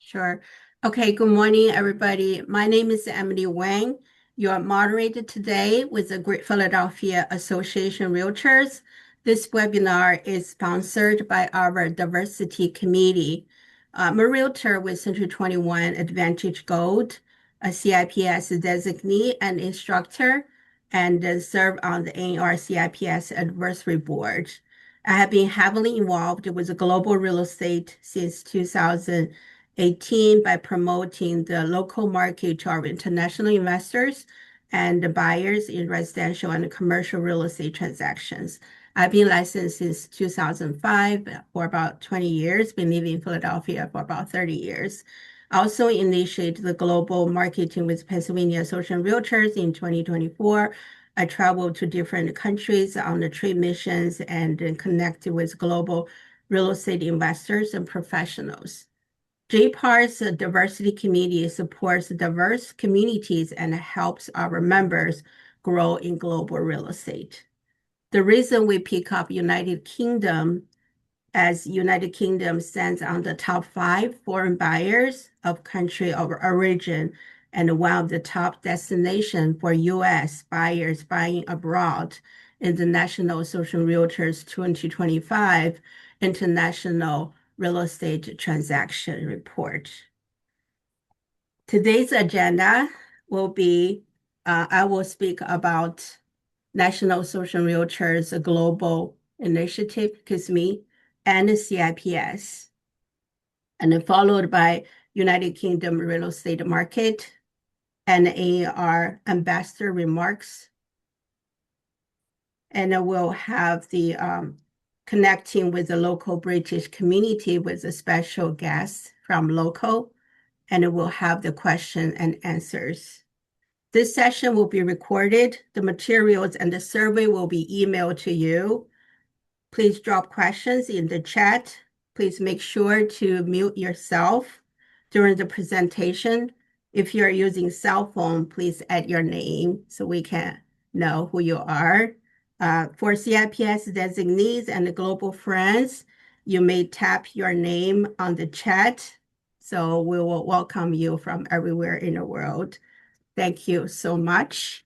Sure. Okay, good morning, everybody. My name is Emily Wang. Your moderator today with the Great Philadelphia Association Realtors. This webinar is sponsored by our diversity committee. I'm a realtor with Century 21 Advantage Gold, a CIPS designee and instructor, and serve on the NAR CIPS Advisory Board. I have been heavily involved with global real estate since 2018 by promoting the local market to our international investors and buyers in residential and commercial real estate transactions. I've been licensed since 2005 for about 20 years, been living in Philadelphia for about 30 years. I also initiated the global marketing with Pennsylvania Association of Realtors in 2024. I traveled to different countries on the trade missions and connected with global real estate investors and professionals. GPAR's diversity committee supports diverse communities and helps our members grow in global real estate. The reason we pick up United Kingdom as United Kingdom stands on the top 5 foreign buyers of country of origin and one of the top destinations for U.S. buyers buying abroad in the National Social Realtors 2025 International Real Estate Transaction Report. Today's agenda will be, I will speak about National Social Realtors Global Initiative, CISME, and CIPS, and then followed by United Kingdom Real Estate Market and AR Ambassador Remarks. And then we'll have the connecting with the local British community with a special guest from local, and we'll have the question and answers. This session will be recorded. The materials and the survey will be emailed to you. Please drop questions in the chat. Please make sure to mute yourself during the presentation. If you're using cell phone, please add your name so we can know who you are. For CIPS designees and the global friends, you may tap your name on the chat. So we will welcome you from everywhere in the world. Thank you so much.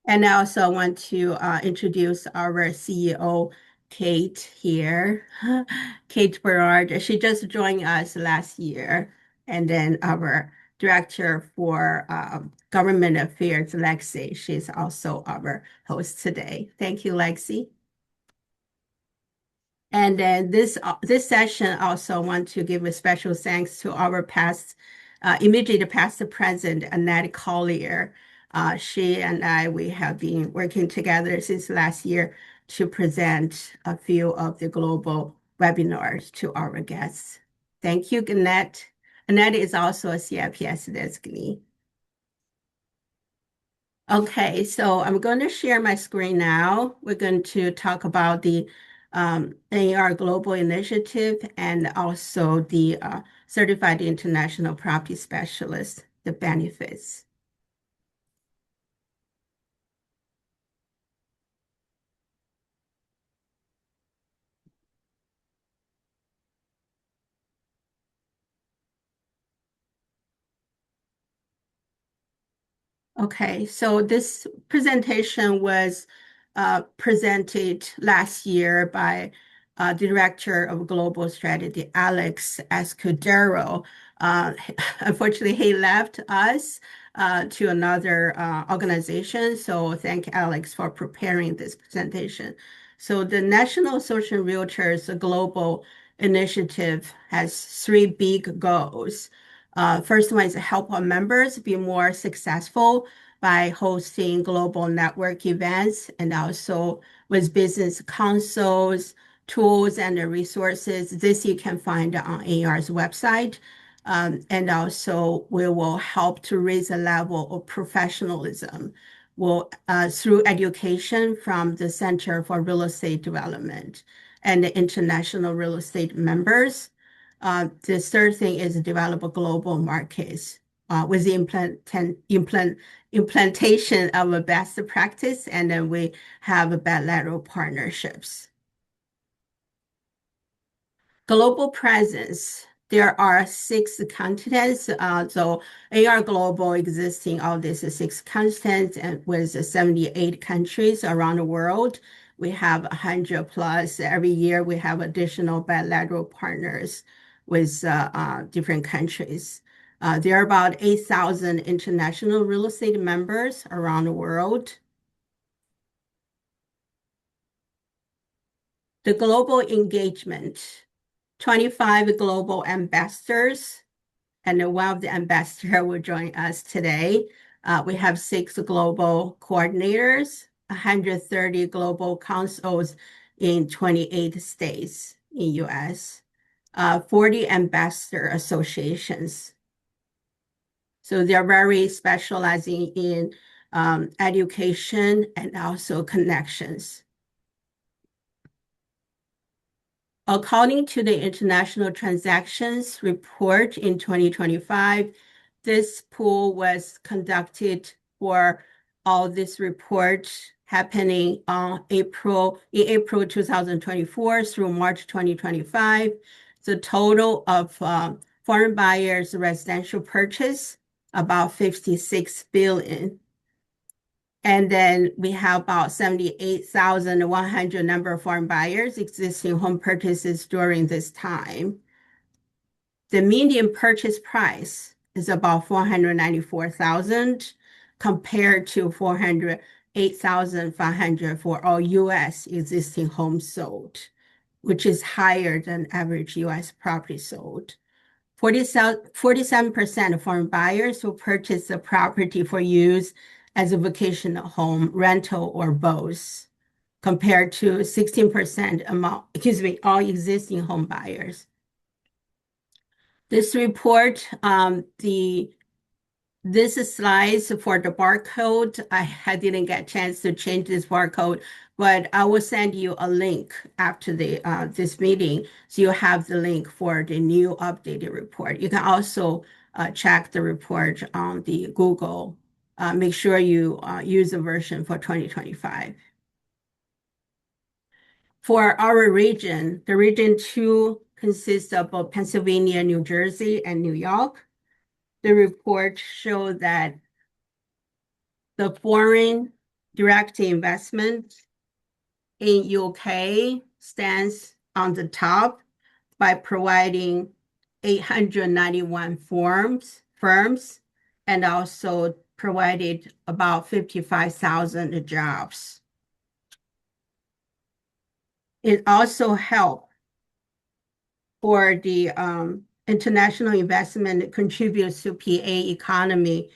And I also want to introduce our CEO, Kate here. Kate Berard, she just joined us last year. And then our Director for Government Affairs, Lexi, she's also our host today. Thank you, Lexi. And then this session also want to give a special thanks to our immediate past president, Annette Collier. She and I, we have been working together since last year to present a few of the global webinars to our guests. Thank you, Annette. Annette is also a CIPS designee. Okay, so I'm going to share my screen now. We're going to talk about the NAR Global Initiative and also the Certified International Property Specialist, the benefits. Okay, so this presentation was presented last year by Director of Global Strategy, Alex Escudero. Unfortunately, he left us to another organization. So thank Alex for preparing this presentation. So the National Social Realtors Global Initiative has 3 big goals. First one is help our members be more successful by hosting global network events and also with business councils, tools, and resources. This you can find on AR's website. And also we will help to raise the level of professionalism through education from the Center for Real Estate Development and the international real estate members. The third thing is develop global markets with the implementation of a best practice, and then we have bilateral partnerships. Global presence. There are 6 continents. So AR Global existing all these 6 continents and with 78 countries around the world. We have 100 plus. Every year we have additional bilateral partners with different countries. There are about 8,000 international real estate members around the world. The global engagement, 25 global ambassadors, and one of the ambassadors will join us today. We have 6 global coordinators, 130 global councils in 28 states in US, 40 ambassador associations. So they're very specializing in education and also connections. According to the International Transactions Report in 2025, this poll was conducted for all this report happening in April 2024 through March 2025. The total of foreign buyers residential purchase about 56 billion. And then we have about 78,100 number of foreign buyers existing home purchases during this time. The median purchase price is about 494,000 compared to 408,500 for all US existing homes sold, which is higher than average US property sold. 47% of foreign buyers will purchase a property for use as a vacational home, rental, or both, compared to 16% among, all existing home buyers. This report, this is slides for the barcode. I didn't get a chance to change this barcode, but I will send you a link after this meeting, so you have the link for the new updated report. You can also check the report on the Google. Make sure you use the version for 2025. For our region, the region 2 consists of both Pennsylvania, New Jersey, and New York. The report showed that the foreign direct investment in UK stands on the top by providing 891 firms and also provided about 55,000 jobs. It also helped for the international investment contributes to PA economy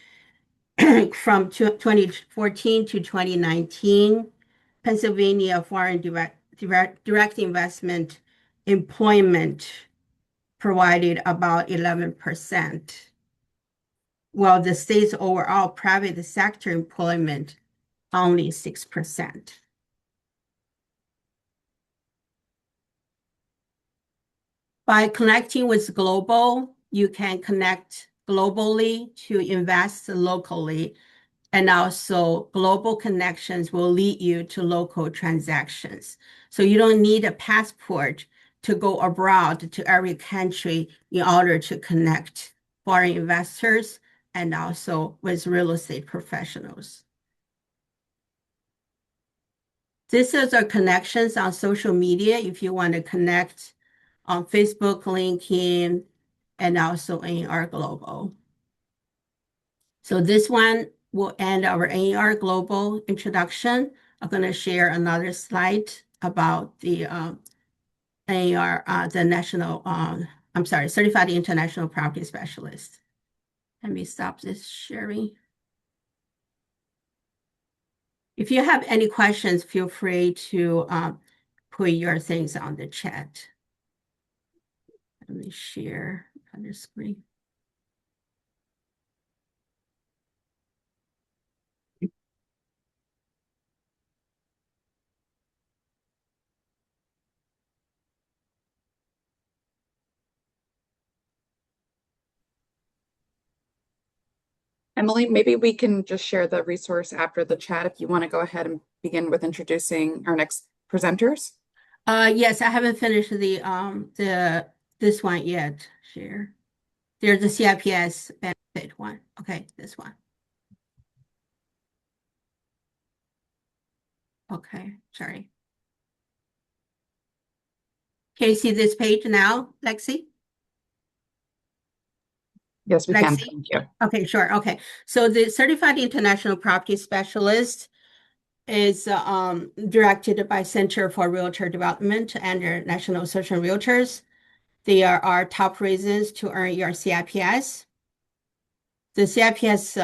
from 2014 to 2019. Pennsylvania foreign direct investment employment provided about 11%, while the state's overall private sector employment only 6%. By connecting with global, you can connect globally to invest locally, and also global connections will lead you to local transactions. So you don't need a passport to go abroad to every country in order to connect foreign investors and also with real estate professionals. This is our connections on social media if you want to connect on Facebook, LinkedIn, and also AR Global. So this one will end our AR Global introduction. I'm going to share another slide about the Certified International Property Specialist. Let me stop this sharing. If you have any questions, feel free to put your things on the chat. Let me share on the screen. Emily, maybe we can just share the resource after the chat if you want to go ahead and begin with introducing our next presenters. Yes, I haven't finished this one yet. Share. There's the CIPS benefit one. Okay, this one. Okay, sorry. Can you see this page now, Lexi? Yes, we can. Lexi? Thank you. Okay, sure. Okay. So the Certified International Property Specialist is directed by Center for Realtor Development and their National Association of Realtors. They are our top reasons to earn your CIPS. The CIPS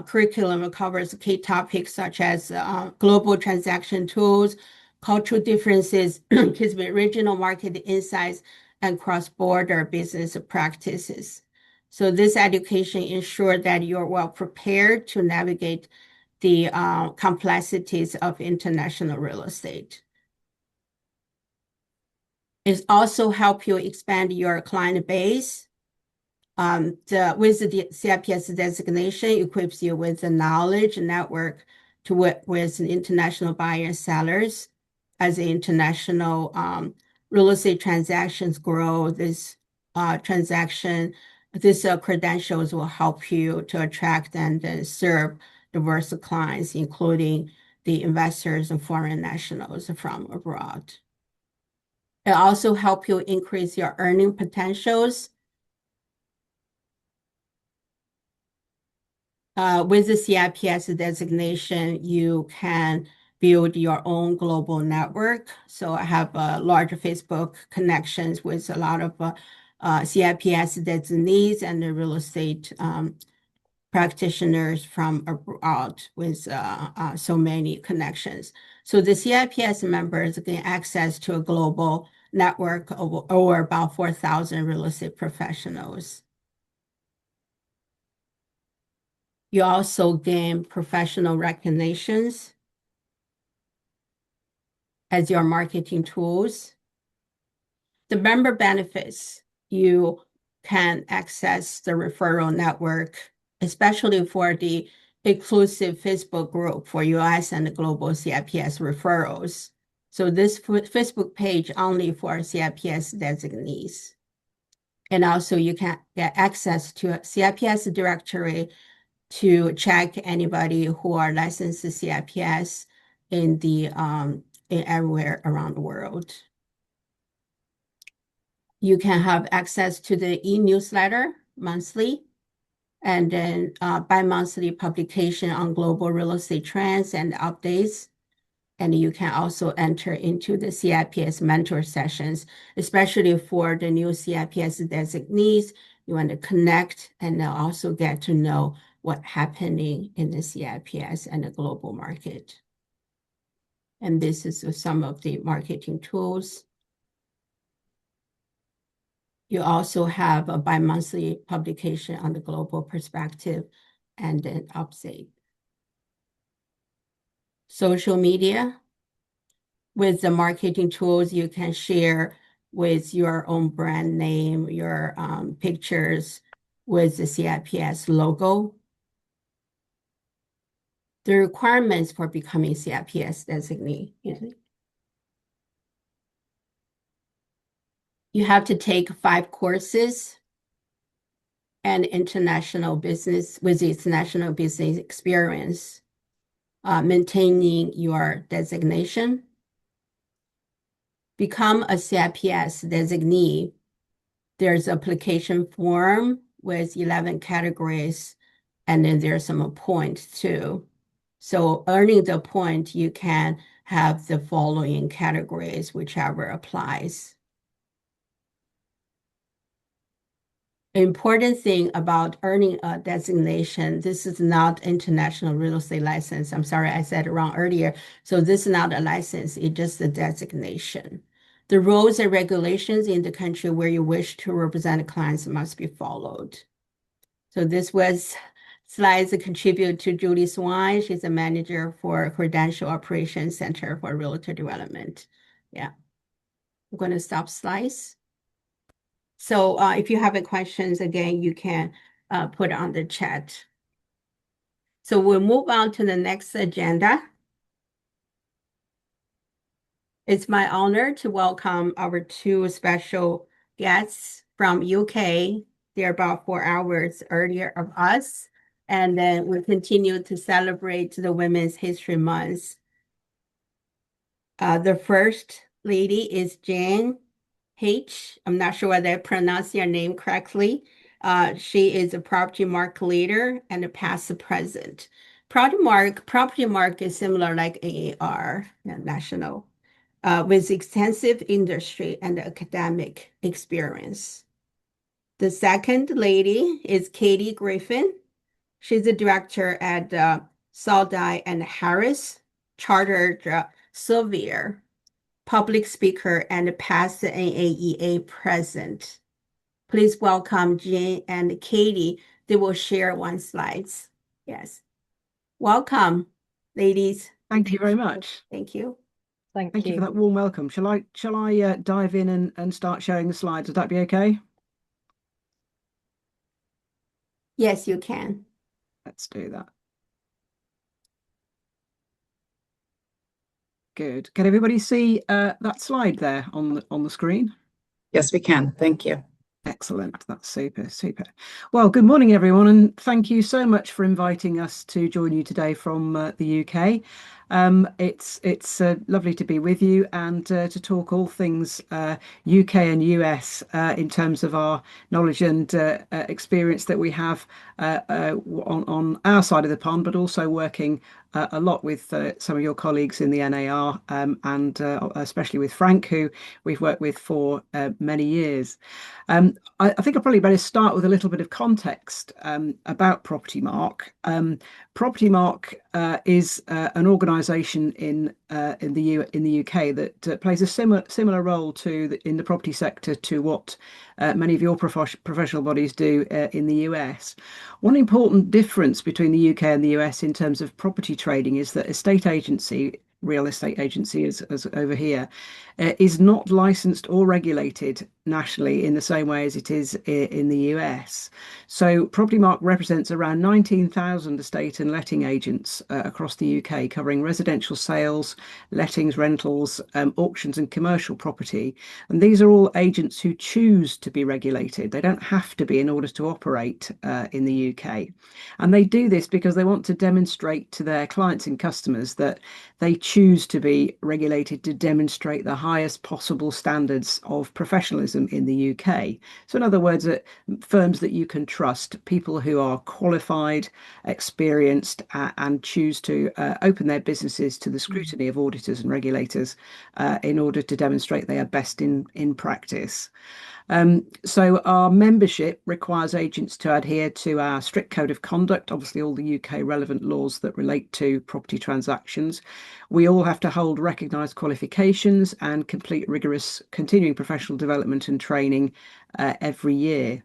curriculum covers key topics such as global transaction tools, cultural differences, excuse me, regional market insights, and cross-border business practices. So this education ensures that you're well prepared to navigate the complexities of international real estate. It also help you expand your client base. With the CIPS designation equips you with the knowledge network to work with international buyers, sellers. As the international real estate transactions grow, this credentials will help you to attract and serve diverse clients, including the investors and foreign nationals from abroad. It also help you increase your earning potentials. With the CIPS designation, you can build your own global network. So I have large Facebook connections with a lot of CIPS designees and the real estate practitioners from abroad with so many connections. So the CIPS members gain access to a global network of over about 4,000 real estate professionals. You also gain professional recognitions as your marketing tools. The member benefits, you can access the referral network, especially for the exclusive Facebook group for US and global CIPS referrals. So this Facebook page only for CIPS designees. And also you can get access to a CIPS directory to check anybody who are licensed to CIPS in everywhere around the world. You can have access to the e-newsletter monthly, and then bi-monthly publication on global real estate trends and updates. And you can also enter into the CIPS mentor sessions, especially for the new CIPS designees. You want to connect and also get to know what's happening in the CIPS and the global market. And this is some of the marketing tools. You also have a bi-monthly publication on the global perspective and an update. Social media. With the marketing tools, you can share with your own brand name, your pictures with the CIPS logo. The requirements for becoming CIPS designee. You have to take 5 courses and international business with international business experience, maintaining your designation. Become a CIPS designee. There's application form with 11 categories, and then there's some points too. So earning the point, you can have the following categories, whichever applies. Important thing about earning a designation, this is not international real estate license. I'm sorry, I said it wrong earlier. So this is not a license, it's just a designation. The rules and regulations in the country where you wish to represent clients must be followed. So this was slides contribute to Julie Swan. She's a manager for Credential Operations Center for Realtor Development. Yeah, I'm going to stop slides. So if you have any questions, again, you can put on the chat. So we'll move on to the next agenda. It's my honor to welcome our two special guests from UK. They're about 4 hours earlier of us. And then we continue to celebrate the Women's History Month. The first lady is Jane H. I'm not sure whether I pronounced your name correctly. She is a property mark leader and a past present. Property mark is similar like AAR, national, with extensive industry and academic experience. The second lady is Katie Griffin. She's a director at Saudi and Harris, chartered surveyor, public speaker, and past NAEA president. Please welcome Jane and Katie. They will share one slides. Yes. Welcome, ladies. Thank you very much. Thank you. Thank you for that warm welcome. Shall I dive in and start showing the slides? Would that be okay? Yes, you can. Let's do that. Good. Can everybody see that slide there on the screen? Yes, we can. Thank you. Excellent. That's super, super. Well, good morning, everyone, and thank you so much for inviting us to join you today from the UK. It's lovely to be with you and to talk all things UK and US in terms of our knowledge and experience that we have on our side of the pond, but also working a lot with some of your colleagues in the NAR and especially with Frank, who we've worked with for many years. I think I probably better start with a little bit of context about Property Mark. Property Mark is an organisation in the UK that plays a similar role in the property sector to what many of your professional bodies do in the US. One important difference between the UK and the US in terms of property trading is that real estate agency as over here, is not licensed or regulated nationally in the same way as it is in the US. So Property Mark represents around 19,000 estate and letting agents across the UK, covering residential sales, lettings, rentals, auctions and commercial property. And these are all agents who choose to be regulated. They don't have to be in order to operate in the UK. And they do this because they want to demonstrate to their clients and customers that they choose to be regulated to demonstrate the highest possible standards of professionalism in the UK. So in other words, firms that you can trust, people who are qualified, experienced, and choose to open their businesses to the scrutiny of auditors and regulators in order to demonstrate they are best in practice. So our membership requires agents to adhere to our strict code of conduct, obviously all the UK relevant laws that relate to property transactions. We all have to hold recognised qualifications and complete rigorous continuing professional development and training every year.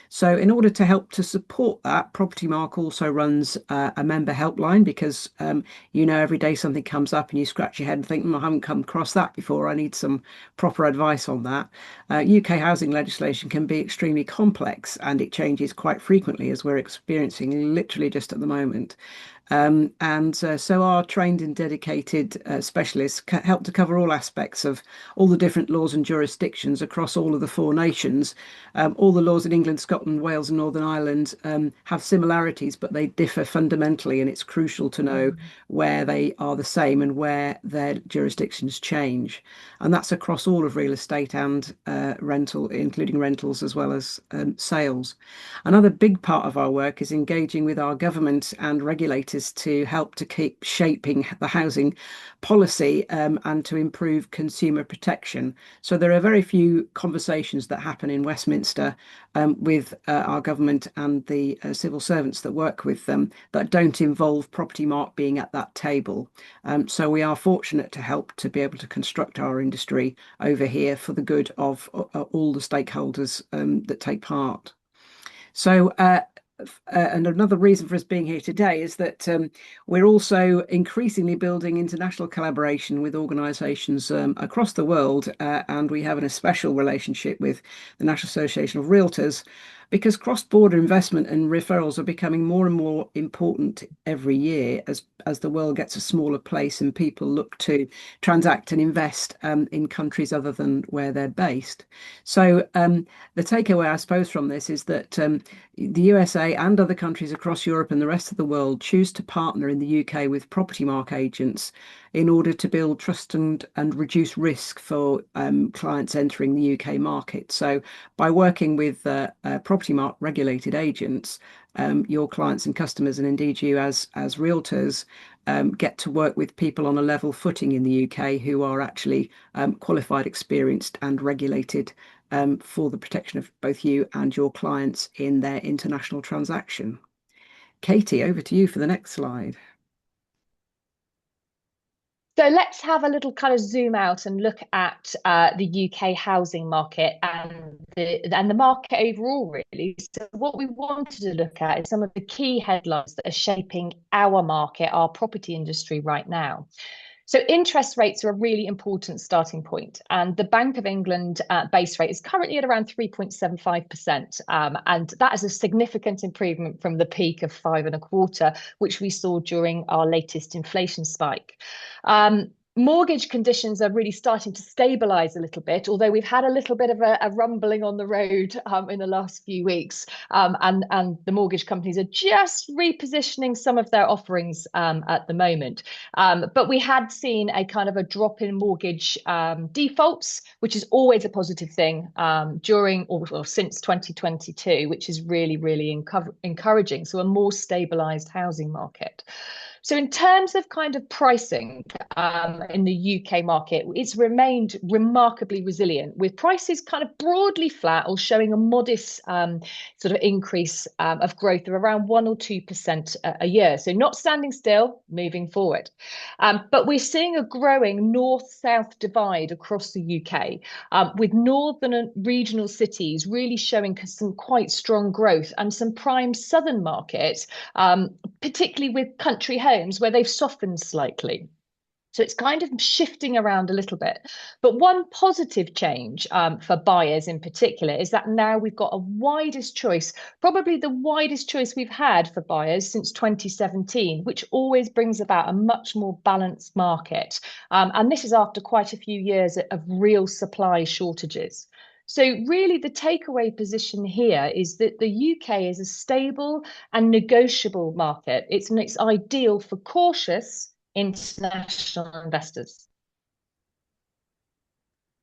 So in order to help to support that, Property Mark also runs a member helpline because every day something comes up and you scratch your head and think, I haven't come across that before. I need some proper advice on that. UK housing legislation can be extremely complex and it changes quite frequently, as we're experiencing literally just at the moment. So our trained and dedicated specialists help to cover all aspects of all the different laws and jurisdictions across all of the four nations. All the laws in England, Scotland, Wales and Northern Ireland have similarities, but they differ fundamentally, and it's crucial to know where they are the same and where their jurisdictions change. And that's across all of real estate and rental, including rentals as well as sales. Another big part of our work is engaging with our government and regulators to help to keep shaping the housing policy and to improve consumer protection. So there are very few conversations that happen in Westminster with our government and the civil servants that work with them that don't involve Property Mark being at that table. So we are fortunate to help to be able to construct our industry over here for the good of all the stakeholders that take part. So and another reason for us being here today is that we're also increasingly building international collaboration with organisations across the world, and we have a special relationship with the National Association of Realtors, because cross-border investment and referrals are becoming more and more important every year as the world gets a smaller place and people look to transact and invest in countries other than where they're based. So the takeaway, I suppose, from this is that the USA and other countries across Europe and the rest of the world choose to partner in the UK with property market agents in order to build trust and reduce risk for clients entering the UK market. So by working with property market regulated agents, your clients and customers, and indeed you as realtors, get to work with people on a level footing in the UK who are actually qualified, experienced, and regulated for the protection of both you and your clients in their international transaction. Katie, over to you for the next slide. So let's have a little kind of zoom out and look at the UK housing market and the market overall, really. So what we wanted to look at is some of the key headlines that are shaping our market, our property industry right now. So interest rates are a really important starting point, and the Bank of England base rate is currently at around 3.75%, and that is a significant improvement from the peak of 5.25%, which we saw during our latest inflation spike. Mortgage conditions are really starting to stabilize a little bit, although we've had a little bit of a rumbling on the road in the last few weeks, and the mortgage companies are just repositioning some of their offerings at the moment. But we had seen a kind of a drop in mortgage defaults, which is always a positive thing during or since 2022, which is really, really encouraging. So a more stabilized housing market. So in terms of kind of pricing in the UK market, it's remained remarkably resilient, with prices kind of broadly flat or showing a modest sort of increase of growth of around 1 or 2% a year. So not standing still, moving forward. But we're seeing a growing north-south divide across the UK, with northern and regional cities really showing some quite strong growth, and some prime southern markets, particularly with country homes, where they've softened slightly. So it's kind of shifting around a little bit. But one positive change for buyers in particular is that now we've got a widest choice, probably the widest choice we've had for buyers since 2017, which always brings about a much more balanced market. And this is after quite a few years of real supply shortages. So really the takeaway position here is that the UK is a stable and negotiable market. It's ideal for cautious international investors.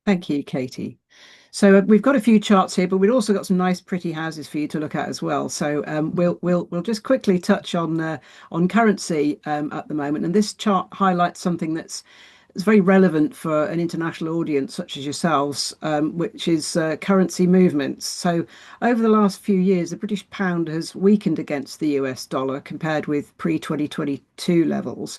Thank you, Katie. So we've got a few charts here, but we've also got some nice, pretty houses for you to look at as well. So we'll just quickly touch on currency at the moment, and this chart highlights something that's very relevant for an international audience such as yourselves, which is currency movements. So over the last few years, the British pound has weakened against the US dollar compared with pre-2022 levels.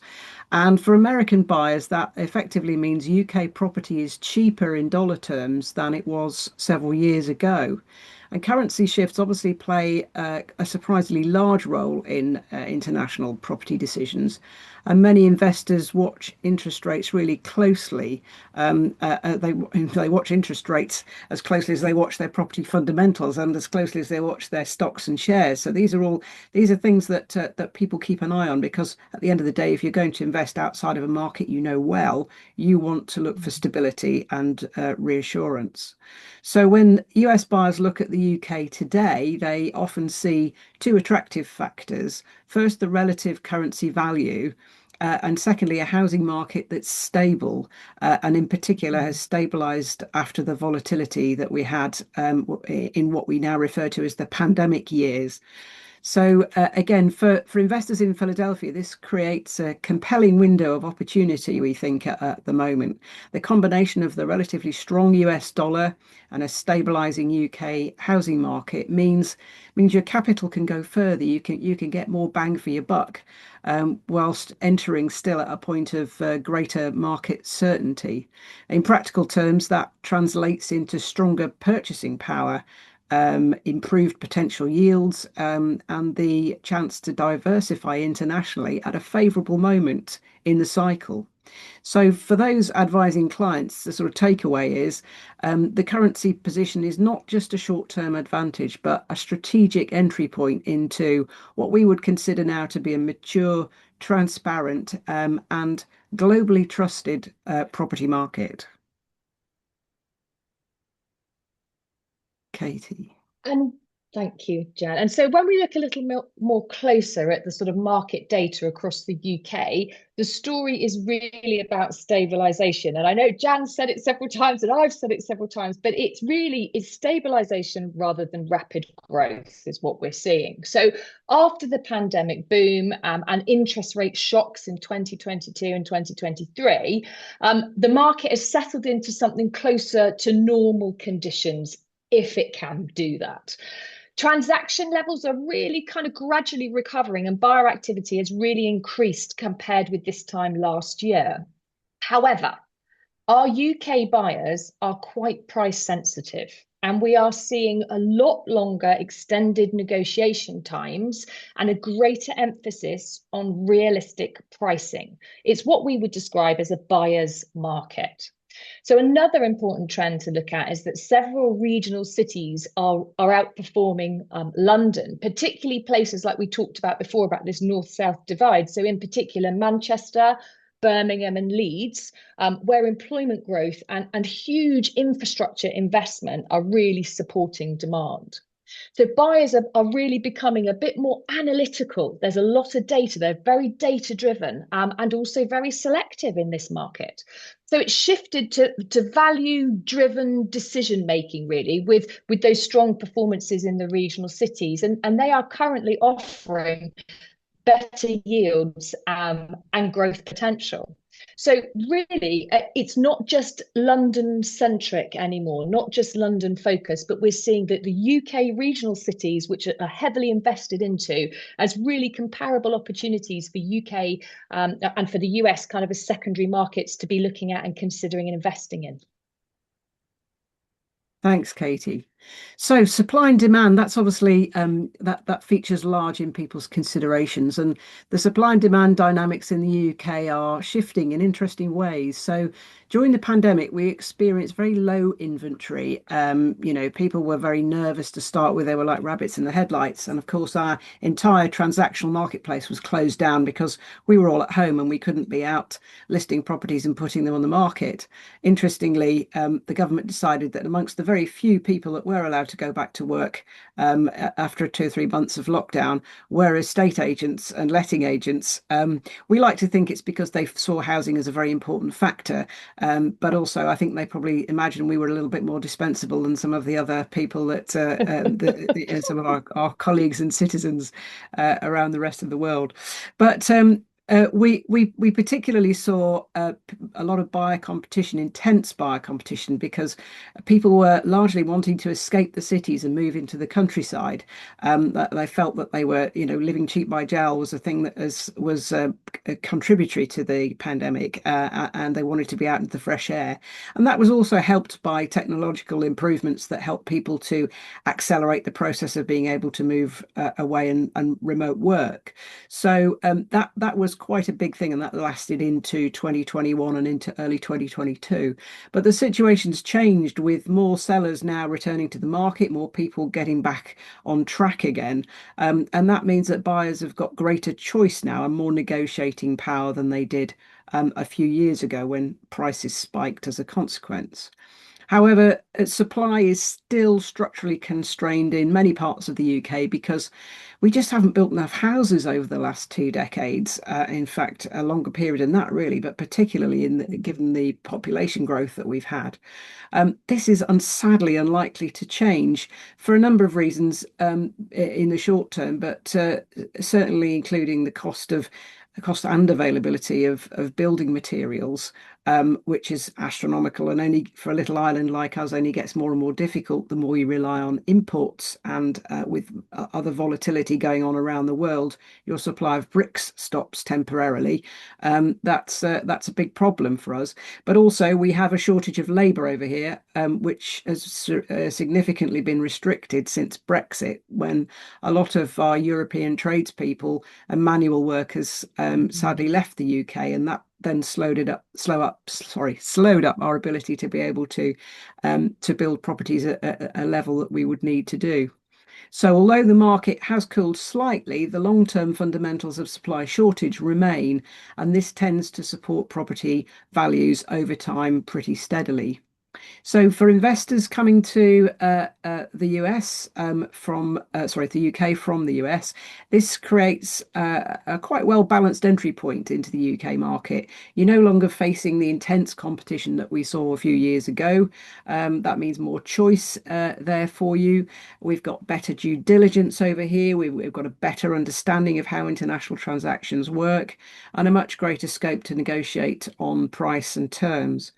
And for American buyers, that effectively means UK property is cheaper in dollar terms than it was several years ago. And currency shifts obviously play a surprisingly large role in international property decisions. And many investors watch interest rates really closely. They watch interest rates as closely as they watch their property fundamentals and as closely as they watch their stocks and shares. So these are things that people keep an eye on, because at the end of the day, if you're going to invest outside of a market you know well, you want to look for stability and reassurance. So when US buyers look at the UK today, they often see two attractive factors. First, the relative currency value, and secondly, a housing market that's stable, and in particular has stabilized after the volatility that we had in what we now refer to as the pandemic years. So again, for investors in Philadelphia, this creates a compelling window of opportunity, we think, at the moment. The combination of the relatively strong US dollar and a stabilizing UK housing market means your capital can go further. You can get more bang for your buck, whilst entering still at a point of greater market certainty. In practical terms, that translates into stronger purchasing power, improved potential yields, and the chance to diversify internationally at a favourable moment in the cycle. So for those advising clients, the sort of takeaway is the currency position is not just a short-term advantage, but a strategic entry point into what we would consider now to be a mature, transparent, and globally trusted property market. Katie. And thank you, Jan. And so when we look a little more closer at the sort of market data across the UK, the story is really about stabilisation. And I know Jan said it several times and I've said it several times, but it really is stabilisation rather than rapid growth is what we're seeing. So after the pandemic boom and interest rate shocks in 2022 and 2023, the market has settled into something closer to normal conditions if it can do that. Transaction levels are really kind of gradually recovering and buyer activity has really increased compared with this time last year. However, our UK buyers are quite price sensitive and we are seeing a lot longer extended negotiation times and a greater emphasis on realistic pricing. It's what we would describe as a buyer's market. So another important trend to look at is that several regional cities are outperforming London, particularly places like we talked about before about this north-south divide. So in particular, Manchester, Birmingham and Leeds, where employment growth and huge infrastructure investment are really supporting demand. So buyers are really becoming a bit more analytical. There's a lot of data. They're very data driven and also very selective in this market. So it's shifted to value driven decision making really with those strong performances in the regional cities. And they are currently offering better yields and growth potential. So really, it's not just London-centric anymore, not just London focused, but we're seeing that the UK regional cities, which are heavily invested into, as really comparable opportunities for UK and for the US kind of as secondary markets to be looking at and considering and investing in. Thanks, Katie. So supply and demand, that's obviously that features large in people's considerations, and the supply and demand dynamics in the UK are shifting in interesting ways. So during the pandemic, we experienced very low inventory. People were very nervous to start with. They were like rabbits in the headlights. And of course, our entire transactional marketplace was closed down because we were all at home and we couldn't be out listing properties and putting them on the market. Interestingly, the government decided that amongst the very few people that were allowed to go back to work after 2 or 3 months of lockdown were estate agents and letting agents. We like to think it's because they saw housing as a very important factor, but also I think they probably imagined we were a little bit more dispensable than some of the other people that some of our colleagues and citizens around the rest of the world. But we particularly saw a lot of buyer competition, intense buyer competition, because people were largely wanting to escape the cities and move into the countryside. They felt that they were, living cheap by jowl was a thing that was contributory to the pandemic, and they wanted to be out into the fresh air. And that was also helped by technological improvements that helped people to accelerate the process of being able to move away and remote work. So that was quite a big thing, and that lasted into 2021 and into early 2022. But the situation's changed with more sellers now returning to the market, more people getting back on track again. And that means that buyers have got greater choice now and more negotiating power than they did a few years ago when prices spiked as a consequence. However, supply is still structurally constrained in many parts of the UK because we just haven't built enough houses over the last 2 decades. In fact, a longer period than that, really, but particularly given the population growth that we've had. This is sadly unlikely to change for a number of reasons in the short term, but certainly including the cost and availability of building materials, which is astronomical, and only for a little island like us only gets more and more difficult the more you rely on imports. And with other volatility going on around the world, your supply of bricks stops temporarily. That's a big problem for us. But also we have a shortage of labour over here, which has significantly been restricted since Brexit, when a lot of our European tradespeople and manual workers sadly left the UK, and then slowed up our ability to be able to build properties at a level that we would need to do. So although the market has cooled slightly, the long-term fundamentals of supply shortage remain, and this tends to support property values over time pretty steadily. So for investors coming to the US the UK from the US, this creates a quite well balanced entry point into the UK market. You're no longer facing the intense competition that we saw a few years ago. That means more choice there for you. We've got better due diligence over here. We've got a better understanding of how international transactions work and a much greater scope to negotiate on price and terms.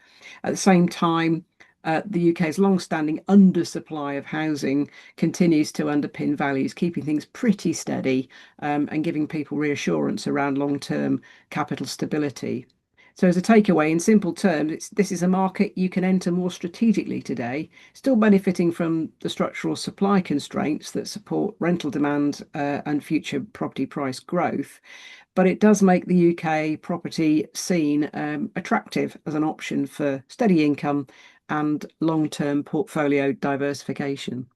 At the same time, the UK's long-standing undersupply of housing continues to underpin values, keeping things pretty steady and giving people reassurance around long-term capital stability. So as a takeaway, in simple terms, this is a market you can enter more strategically today, still benefiting from the structural supply constraints that support rental demand and future property price growth. But it does make the UK property scene attractive as an option for steady income and long-term portfolio diversification.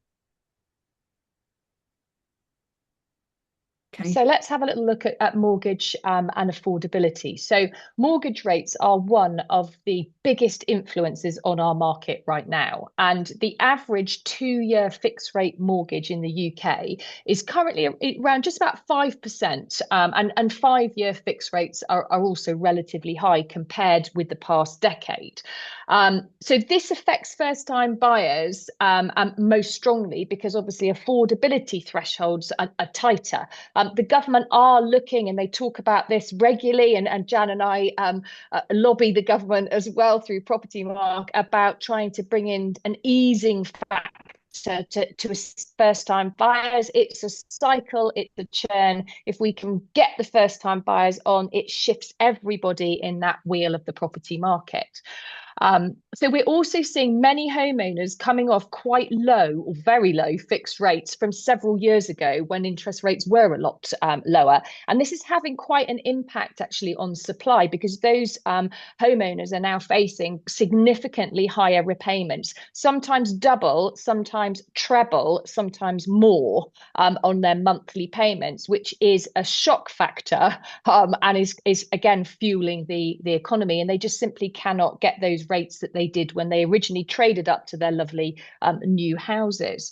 Okay. So let's have a little look at mortgage and affordability. So mortgage rates are one of the biggest influences on our market right now. And the average 2-year fixed rate mortgage in the UK is currently around just about 5%. And 5-year fixed rates are also relatively high compared with the past decade. So this affects first-time buyers most strongly because obviously affordability thresholds are tighter. The government are looking, and they talk about this regularly, and Jan and I lobby the government as well through Property Mark about trying to bring in an easing factor to first-time buyers. It's a cycle, it's a churn. If we can get the first-time buyers on, it shifts everybody in that wheel of the property market. So we're also seeing many homeowners coming off quite low or very low fixed rates from several years ago when interest rates were a lot lower. And this is having quite an impact actually on supply because those homeowners are now facing significantly higher repayments, sometimes double, sometimes treble, sometimes more on their monthly payments, which is a shock factor and is again fueling the economy. And they just simply cannot get those rates that they did when they originally traded up to their lovely new houses.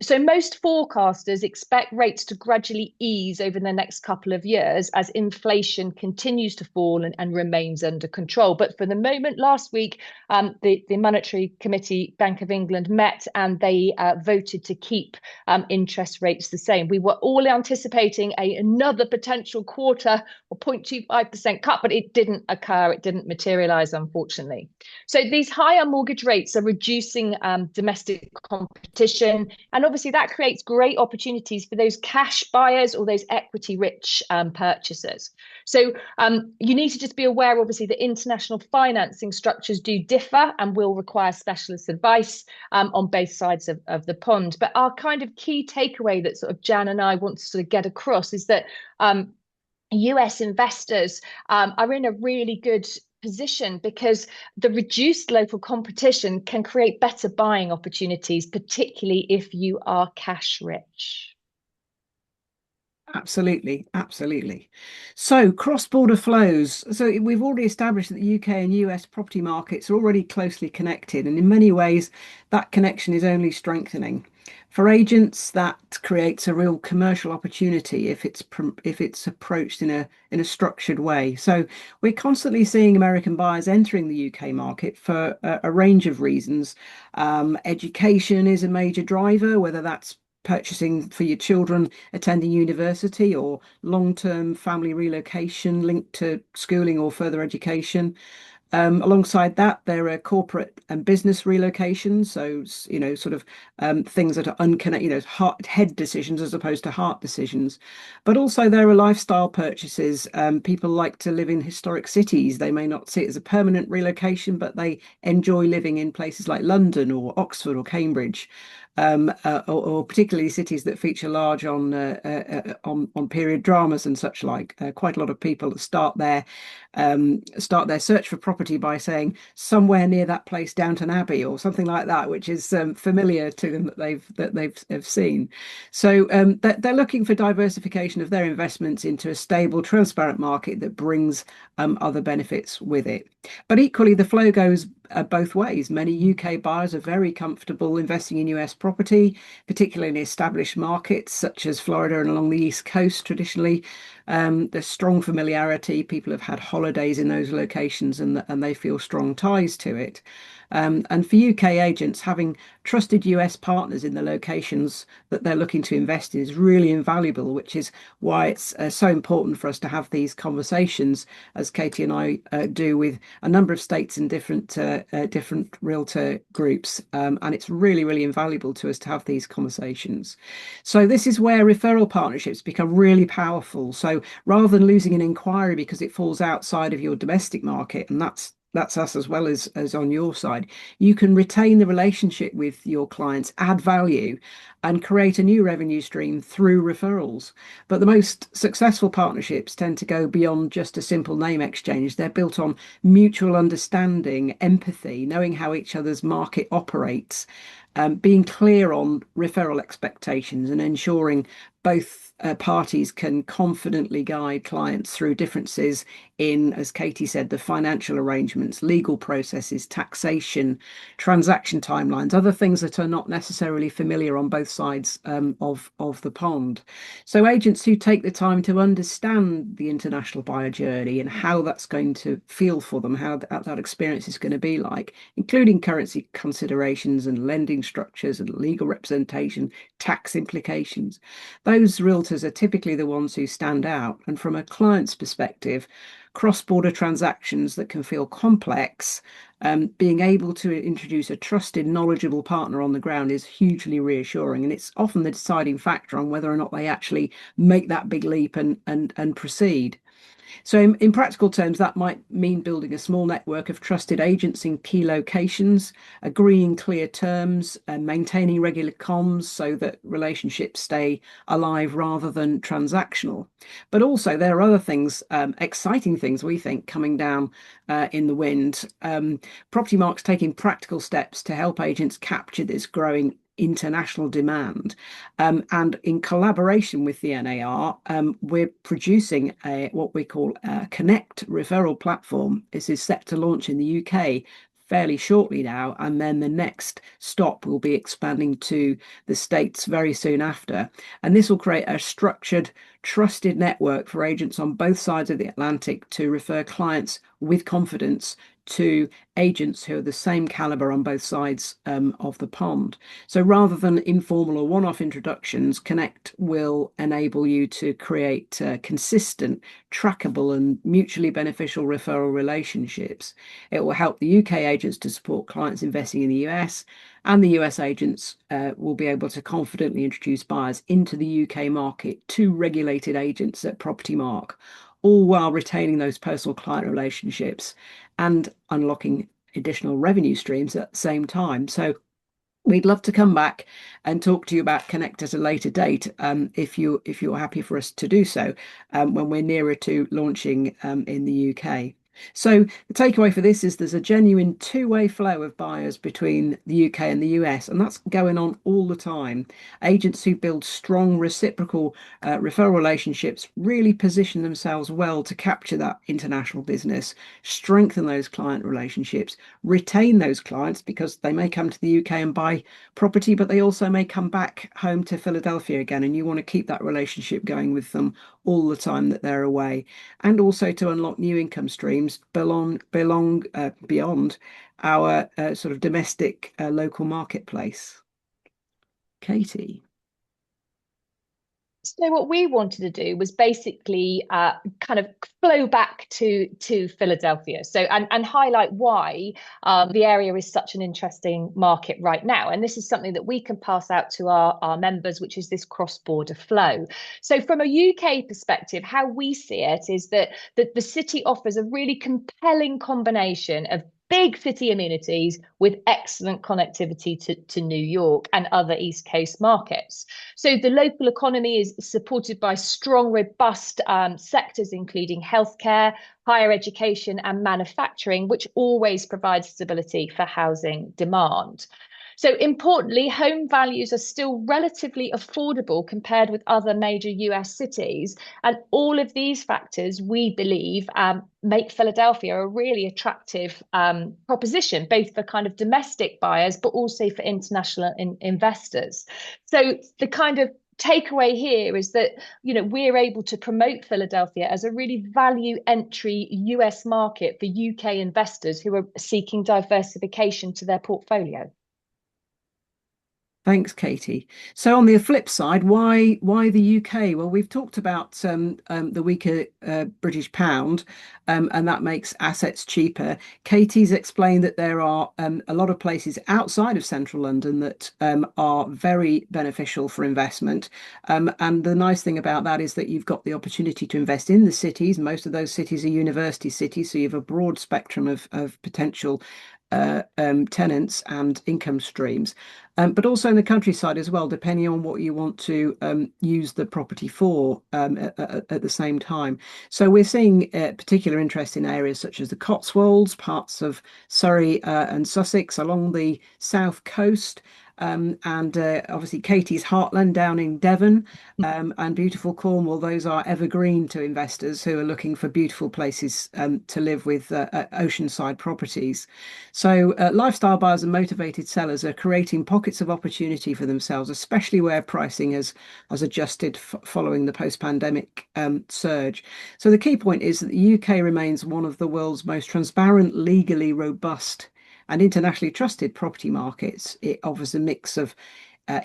So most forecasters expect rates to gradually ease over the next couple of years as inflation continues to fall and remains under control. But for the moment, last week, the Monetary Committee, Bank of England, met and they voted to keep interest rates the same. We were all anticipating another potential quarter or 0.25% cut, but it didn't occur. It didn't materialize, unfortunately. So these higher mortgage rates are reducing domestic competition. And obviously that creates great opportunities for those cash buyers or those equity rich purchasers. So you need to just be aware, obviously, that international financing structures do differ and will require specialist advice on both sides of the pond. But our kind of key takeaway that sort of Jan and I want to sort of get across is that US investors are in a really good position because the reduced local competition can create better buying opportunities, particularly if you are cash rich. Absolutely, absolutely. So cross-border flows. So we've already established that the UK and US property markets are already closely connected, and in many ways that connection is only strengthening. For agents, that creates a real commercial opportunity if it's approached in a structured way. So we're constantly seeing American buyers entering the UK market for a range of reasons. Education is a major driver, whether that's purchasing for your children attending university or long-term family relocation linked to schooling or further education. Alongside that, there are corporate and business relocations. So, sort of things that are unconnected, head decisions as opposed to heart decisions. But also there are lifestyle purchases. People like to live in historic cities. They may not see it as a permanent relocation, but they enjoy living in places like London or Oxford or Cambridge. or particularly cities that feature large on period dramas and such like. Quite a lot of people start their search for property by saying somewhere near that place, Downton Abbey, or something like that, which is familiar to them that they've seen. So they're looking for diversification of their investments into a stable, transparent market that brings other benefits with it. But equally, the flow goes both ways. Many UK buyers are very comfortable investing in US property, particularly in established markets such as Florida and along the East Coast traditionally. There's strong familiarity. People have had holidays in those locations and they feel strong ties to it. And for UK agents, having trusted US partners in the locations that they're looking to invest in is really invaluable, which is why it's so important for us to have these conversations, as Katie and I do with a number of states and different realtor groups. And it's really, really invaluable to us to have these conversations. So this is where referral partnerships become really powerful. So rather than losing an inquiry because it falls outside of your domestic market, and that's us as well as on your side, you can retain the relationship with your clients, add value, and create a new revenue stream through referrals. But the most successful partnerships tend to go beyond just a simple name exchange. They're built on mutual understanding, empathy, knowing how each other's market operates, being clear on referral expectations, and ensuring both parties can confidently guide clients through differences in, as Katie said, the financial arrangements, legal processes, taxation, transaction timelines, other things that are not necessarily familiar on both sides of the pond. So agents who take the time to understand the international buyer journey and how that's going to feel for them, how that experience is going to be like, including currency considerations and lending structures and legal representation, tax implications, those realtors are typically the ones who stand out. And from a client's perspective, cross-border transactions that can feel complex, being able to introduce a trusted, knowledgeable partner on the ground is hugely reassuring. And it's often the deciding factor on whether or not they actually make that big leap and proceed. So in practical terms, that might mean building a small network of trusted agents in key locations, agreeing clear terms, and maintaining regular comms so that relationships stay alive rather than transactional. But also there are other things, exciting things we think coming down in the wind. Property Mark's taking practical steps to help agents capture this growing international demand. And in collaboration with the NAR, we're producing what we call a Connect referral platform. This is set to launch in the UK fairly shortly now, and then the next stop will be expanding to the States very soon after. And this will create a structured, trusted network for agents on both sides of the Atlantic to refer clients with confidence to agents who are the same caliber on both sides of the pond. So rather than informal or one-off introductions, Connect will enable you to create consistent, trackable and mutually beneficial referral relationships. It will help the UK agents to support clients investing in the US, and the US agents will be able to confidently introduce buyers into the UK market to regulated agents at Property Mark, all while retaining those personal client relationships and unlocking additional revenue streams at the same time. So we'd love to come back and talk to you about Connect at a later date, if you're happy for us to do so, when we're nearer to launching in the UK. So the takeaway for this is there's a genuine two-way flow of buyers between the UK and the US, and that's going on all the time. Agents who build strong reciprocal referral relationships really position themselves well to capture that international business, strengthen those client relationships, retain those clients because they may come to the UK and buy property, but they also may come back home to Philadelphia again, and you want to keep that relationship going with them all the time that they're away, and also to unlock new income streams beyond our sort of domestic local marketplace. Katie. So what we wanted to do was basically kind of flow back to Philadelphia, so and highlight why the area is such an interesting market right now. And this is something that we can pass out to our members, which is this cross-border flow. So from a UK perspective, how we see it is that the city offers a really compelling combination of big city amenities with excellent connectivity to New York and other East Coast markets. So the local economy is supported by strong, robust sectors, including healthcare, higher education and manufacturing, which always provides stability for housing demand. So importantly, home values are still relatively affordable compared with other major US cities. And all of these factors, we believe, make Philadelphia a really attractive proposition, both for kind of domestic buyers, but also for international investors. So the kind of takeaway here is that, you know, we're able to promote Philadelphia as a really value entry US market for UK investors who are seeking diversification to their portfolio. Thanks, Katie. So on the flip side, why the UK? Well, we've talked about the weaker British pound, and that makes assets cheaper. Katie's explained that there are a lot of places outside of central London that are very beneficial for investment. And the nice thing about that is that you've got the opportunity to invest in the cities. Most of those cities are university cities, so you have a broad spectrum of potential tenants and income streams, but also in the countryside as well, depending on what you want to use the property for at the same time. So we're seeing particular interest in areas such as the Cotswolds, parts of Surrey and Sussex along the south coast. And obviously Katie's heartland down in Devon and beautiful Cornwall. Those are evergreen to investors who are looking for beautiful places to live with oceanside properties. So lifestyle buyers and motivated sellers are creating pockets of opportunity for themselves, especially where pricing has adjusted following the post-pandemic surge. So the key point is that the UK remains one of the world's most transparent, legally robust and internationally trusted property markets. It offers a mix of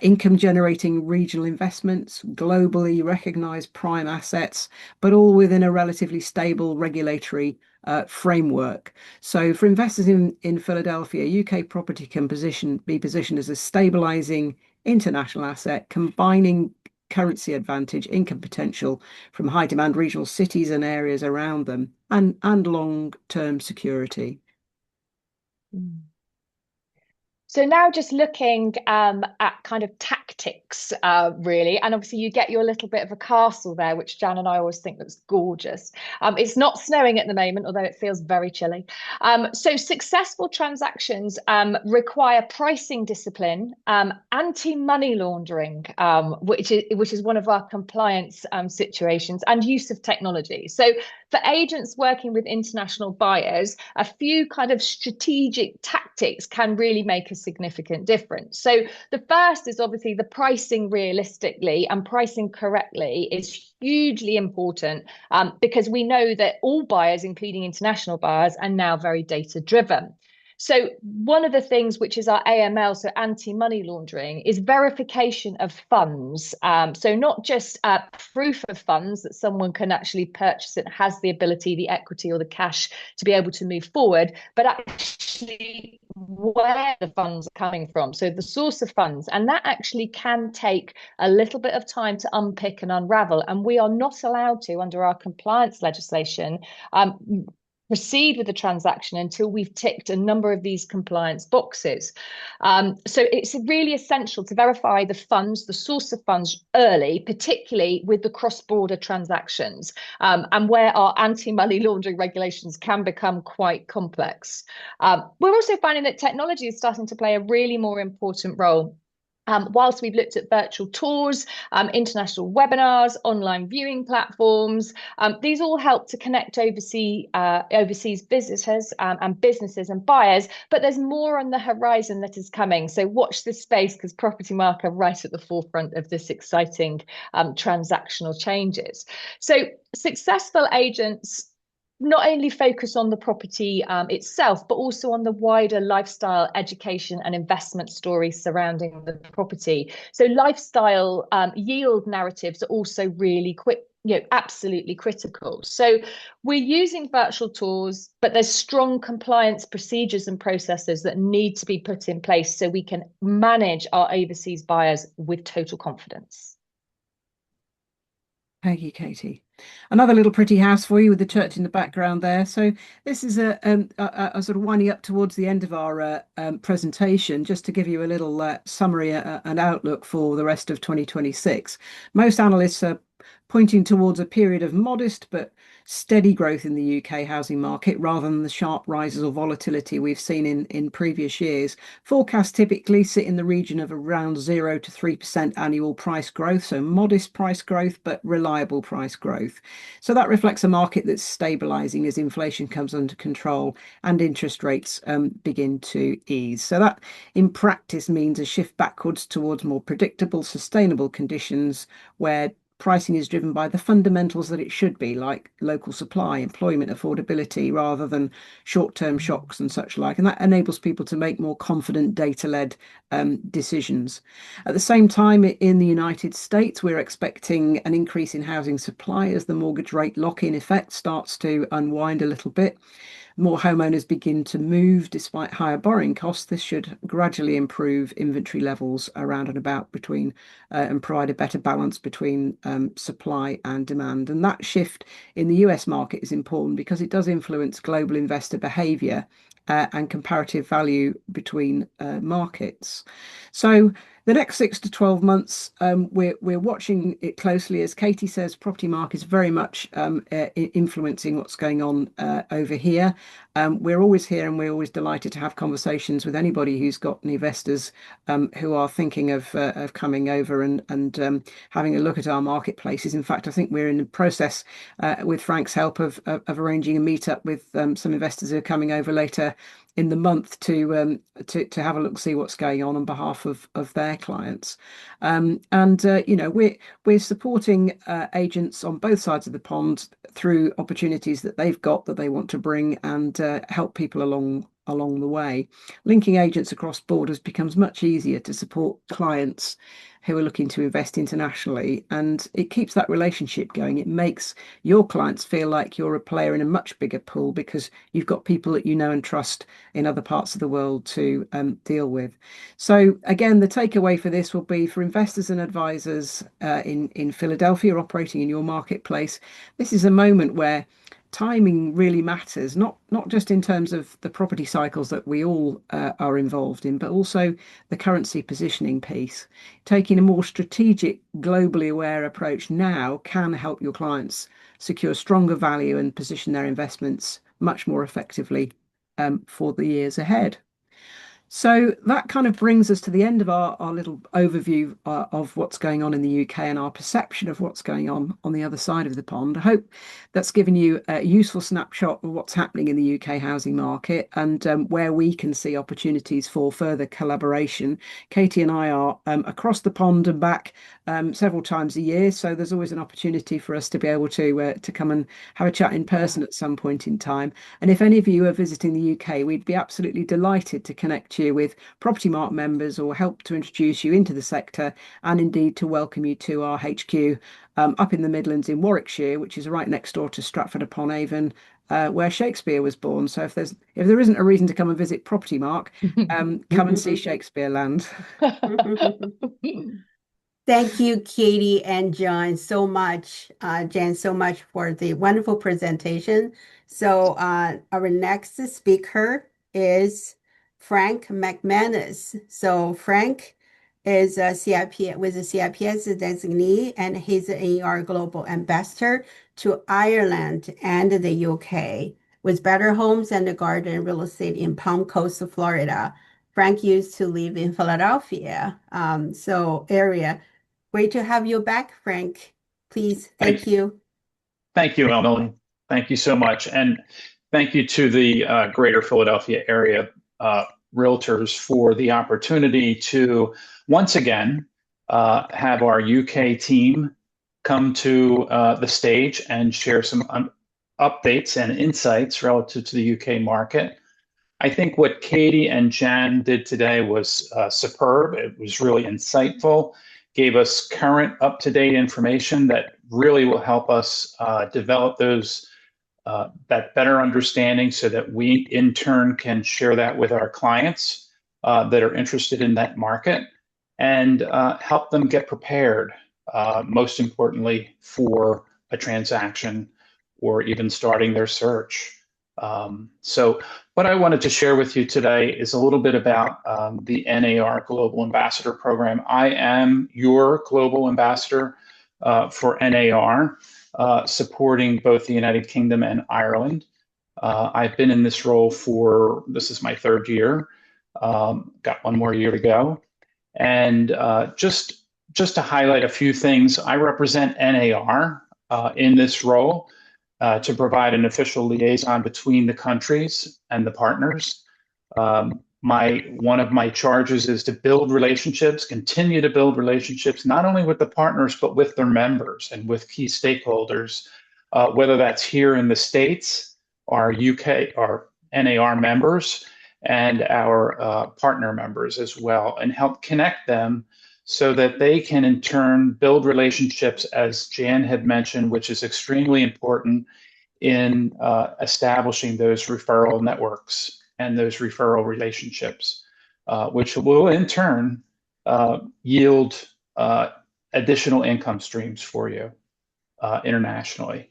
income generating regional investments, globally recognized prime assets, but all within a relatively stable regulatory framework. So for investors in Philadelphia, UK property can be positioned as a stabilizing international asset, combining currency advantage, income potential from high demand regional cities and areas around them, and long-term security. So now just looking at kind of tactics, really, and obviously you get your little bit of a castle there, which Jan and I always think looks gorgeous. It's not snowing at the moment, although it feels very chilly. So successful transactions require pricing discipline, anti-money laundering, which is one of our compliance situations, and use of technology. So for agents working with international buyers, a few kind of strategic tactics can really make a significant difference. So the first is obviously the pricing realistically and pricing correctly is hugely important because we know that all buyers, including international buyers, are now very data driven. So one of the things which is our AML, so anti-money laundering, is verification of funds. So not just proof of funds that someone can actually purchase it, has the ability, the equity or the cash to be able to move forward, but actually where the funds are coming from. So the source of funds, and that actually can take a little bit of time to unpick and unravel. And we are not allowed to, under our compliance legislation, proceed with the transaction until we've ticked a number of these compliance boxes. So it's really essential to verify the funds, the source of funds early, particularly with the cross-border transactions, and where our anti-money laundering regulations can become quite complex. We're also finding that technology is starting to play a really more important role. Whilst we've looked at virtual tours, international webinars, online viewing platforms, these all help to connect overseas visitors and businesses and buyers, but there's more on the horizon that is coming. So watch this space because Property Mark are right at the forefront of this exciting transactional changes. So successful agents not only focus on the property itself, but also on the wider lifestyle, education and investment stories surrounding the property. So lifestyle yield narratives are also really absolutely critical. So we're using virtual tours, but there's strong compliance procedures and processes that need to be put in place so we can manage our overseas buyers with total confidence. Thank you, Katie. Another little pretty house for you with the church in the background there. So this is a sort of winding up towards the end of our presentation, just to give you a little summary and outlook for the rest of 2026. Most analysts are pointing towards a period of modest but steady growth in the UK housing market rather than the sharp rises or volatility we've seen in previous years. Forecasts typically sit in the region of around 0 to 3% annual price growth, so modest price growth but reliable price growth. So that reflects a market that's stabilizing as inflation comes under control and interest rates begin to ease. So that in practice means a shift backwards towards more predictable, sustainable conditions where pricing is driven by the fundamentals that it should be, like local supply, employment, affordability, rather than short-term shocks and such like. And that enables people to make more confident data-led decisions. At the same time, in the United States, we're expecting an increase in housing supply as the mortgage rate lock-in effect starts to unwind a little bit. More homeowners begin to move despite higher borrowing costs. This should gradually improve inventory levels around and about between and provide a better balance between supply and demand. And that shift in the US market is important because it does influence global investor behavior and comparative value between markets. So the next 6 to 12 months, we're watching it closely. As Katie says, property market is very much influencing what's going on over here. We're always here and we're always delighted to have conversations with anybody who's got investors who are thinking of coming over and having a look at our marketplaces. In fact, I think we're in the process with Frank's help of arranging a meetup with some investors who are coming over later in the month to have a look, see what's going on behalf of their clients. You know, we're supporting agents on both sides of the pond through opportunities that they've got that they want to bring and help people along the way. Linking agents across borders becomes much easier to support clients who are looking to invest internationally, and it keeps that relationship going. It makes your clients feel like you're a player in a much bigger pool because you've got people that you know and trust in other parts of the world to deal with. So again, the takeaway for this will be for investors and advisors in Philadelphia operating in your marketplace. This is a moment where timing really matters, not just in terms of the property cycles that we all are involved in, but also the currency positioning piece. Taking a more strategic, globally aware approach now can help your clients secure stronger value and position their investments much more effectively for the years ahead. So that kind of brings us to the end of our little overview of what's going on in the UK and our perception of what's going on the other side of the pond. I hope that's given you a useful snapshot of what's happening in the UK housing market and where we can see opportunities for further collaboration. Katie and I are across the pond and back several times a year, so there's always an opportunity for us to be able to come and have a chat in person at some point in time. And if any of you are visiting the UK, we'd be absolutely delighted to connect you with Property Mark members or help to introduce you into the sector and indeed to welcome you to our HQ up in the Midlands in Warwickshire, which is right next door to Stratford upon Avon, where Shakespeare was born. So if there isn't a reason to come and visit Property Mark, come and see Shakespeare land. Thank you, Katie and John, so much, Jen, so much for the wonderful presentation. So our next speaker is Frank McManus. So Frank is a CIP with a CIPS designee, and he's an AER Global Ambassador to Ireland and the UK with Better Homes and Garden Real Estate in Palm Coast, Florida. Frank used to live in Philadelphia, area. Great to have you back, Frank. Please, thank you. Thank you, Emily. Thank you so much. And thank you to the greater Philadelphia area realtors for the opportunity to once again have our UK team come to the stage and share some updates and insights relative to the UK market. I think what Katie and Jan did today was superb. It was really insightful, gave us current up-to-date information that really will help us develop that better understanding so that we in turn can share that with our clients that are interested in that market and help them get prepared most importantly for a transaction or even starting their search. So what I wanted to share with you today is a little bit about the NAR Global Ambassador Program. I am your Global Ambassador for NAR, supporting both the United Kingdom and Ireland. I've been in this role this is my third year, got one more year to go. And just to highlight a few things, I represent NAR in this role to provide an official liaison between the countries and the partners. One of my charges is to build relationships, continue to build relationships, not only with the partners, but with their members and with key stakeholders, whether that's here in the States, our UK, our NAR members, and our partner members as well, and help connect them so that they can in turn build relationships, as Jan had mentioned, which is extremely important in establishing those referral networks and those referral relationships, which will in turn yield additional income streams for you internationally.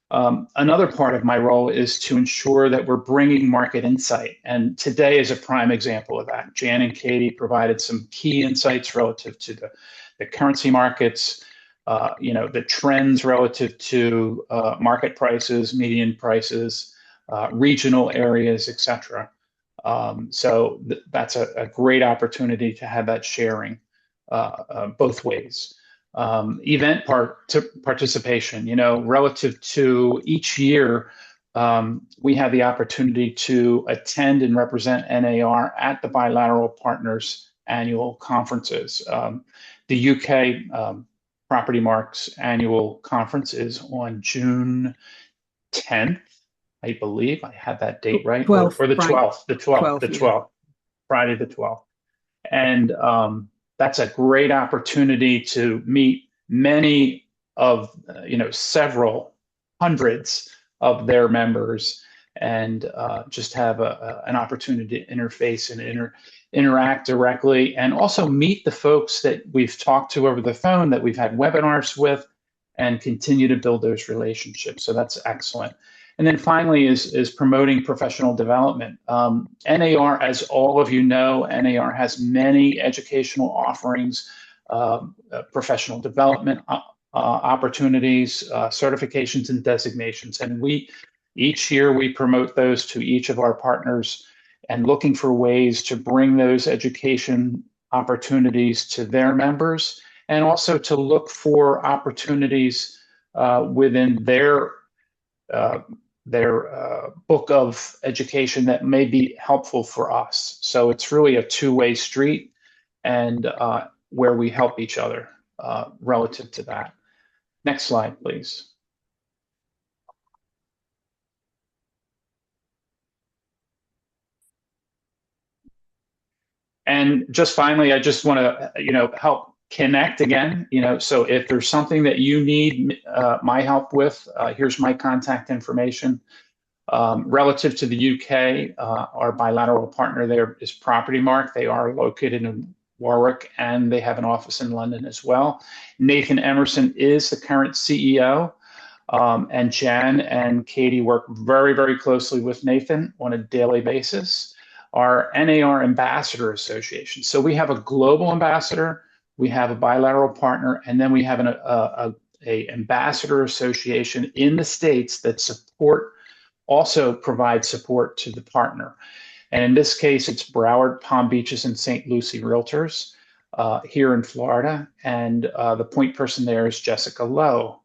Another part of my role is to ensure that we're bringing market insight. And today is a prime example of that. Jan and Katie provided some key insights relative to the currency markets, the trends relative to market prices, median prices, regional areas, et cetera. So that's a great opportunity to have that sharing both ways. Event participation, relative to each year, we have the opportunity to attend and represent NAR at the bilateral partners annual conferences. The UK Property Marks annual conference is on June 10th, I believe. I had that date right. 12th, or the right. 12th, the 12th, the 12th, Friday the 12th. And that's a great opportunity to meet many of, several hundreds of their members and just have an opportunity to interface and interact directly, and also meet the folks that we've talked to over the phone, that we've had webinars with, and continue to build those relationships. So that's excellent. And then finally is promoting professional development. NAR, as all of you know, NAR has many educational offerings, professional development opportunities, certifications and designations. And each year we promote those to each of our partners, and looking for ways to bring those education opportunities to their members, and also to look for opportunities within their book of education that may be helpful for us. So it's really a two-way street, and where we help each other relative to that. Next slide, please. And just finally, I just want to, help connect again. So if there's something that you need my help with, here's my contact information. Relative to the UK, our bilateral partner there is Property Mark. They are located in Warwick, and they have an office in London as well. Nathan Emerson is the current CEO, and Jan and Katie work very, very closely with Nathan on a daily basis. Our NAR Ambassador Association. So we have a global ambassador, we have a bilateral partner, and then we have an ambassador association in the States that also provide support to the partner. And in this case, it's Broward, Palm Beaches, and St. Lucie Realtors here in Florida. And the point person there is Jessica Lowe.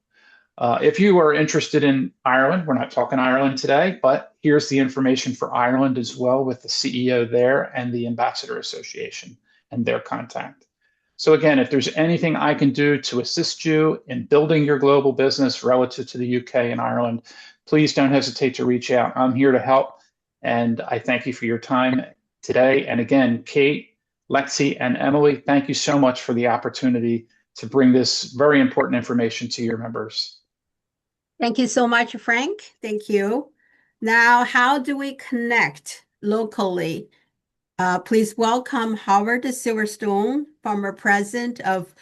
If you are interested in Ireland, we're not talking Ireland today, but here's the information for Ireland as well, with the CEO there and the Ambassador Association and their contact. So again, if there's anything I can do to assist you in building your global business relative to the UK and Ireland, please don't hesitate to reach out. I'm here to help, and I thank you for your time today. And again, Kate, Lexi, and Emily, thank you so much for the opportunity to bring this very important information to your members. Thank you so much, Frank. Thank you. Now, how do we connect locally? Please welcome Howard Silverstone, former president of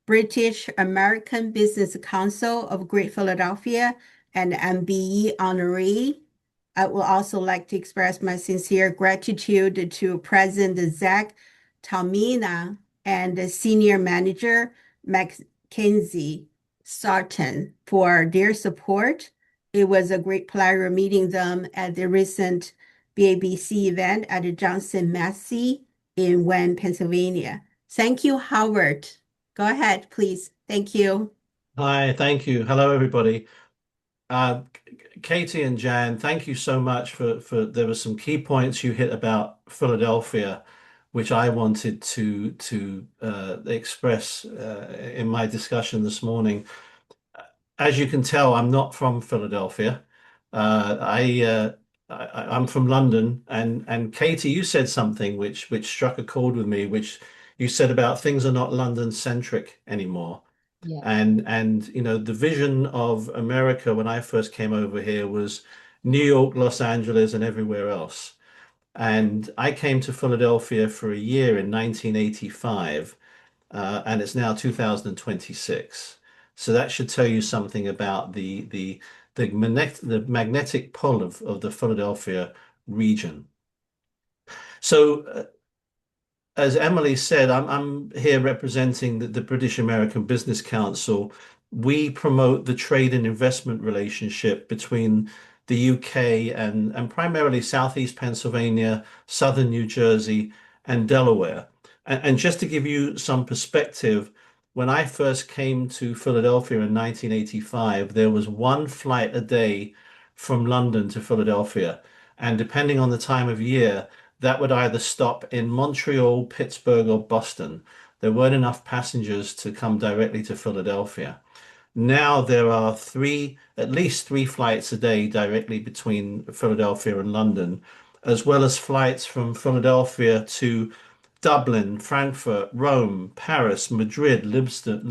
British American Business Council of Great Philadelphia, and MBE honoree. I would also like to express my sincere gratitude to President Zach Talmina and the Senior Manager Mackenzie Sarton for their support. It was a great pleasure meeting them at the recent BABC event at the Johnson Massey in Wayne, Pennsylvania. Thank you, Howard. Go ahead, please. Thank you. Hi, thank you. Hello, everybody. Katie and Jan, thank you so much for there were some key points you hit about Philadelphia, which I wanted to express in my discussion this morning. As you can tell, I'm not from Philadelphia. Uh, I, uh, I'm from London, and Katie, you said something which struck a chord with me, which you said about things are not London centric anymore. Yeah. And you know, the vision of America when I first came over here was New York, Los Angeles, and everywhere else. And I came to Philadelphia for a year in 1985, and it's now 2026. So that should tell you something about the magnetic pull of the Philadelphia region. So as Emily said, I'm here representing the British American Business Council. We promote the trade and investment relationship between the UK and primarily Southeast Pennsylvania, Southern New Jersey, and Delaware. And just to give you some perspective, when I first came to Philadelphia in 1985, there was one flight a day from London to Philadelphia. And depending on the time of year, that would either stop in Montreal, Pittsburgh, or Boston. There weren't enough passengers to come directly to Philadelphia. Now there are at least three flights a day directly between Philadelphia and London, as well as flights from Philadelphia to Dublin, Frankfurt, Rome, Paris, Madrid, Lisbon,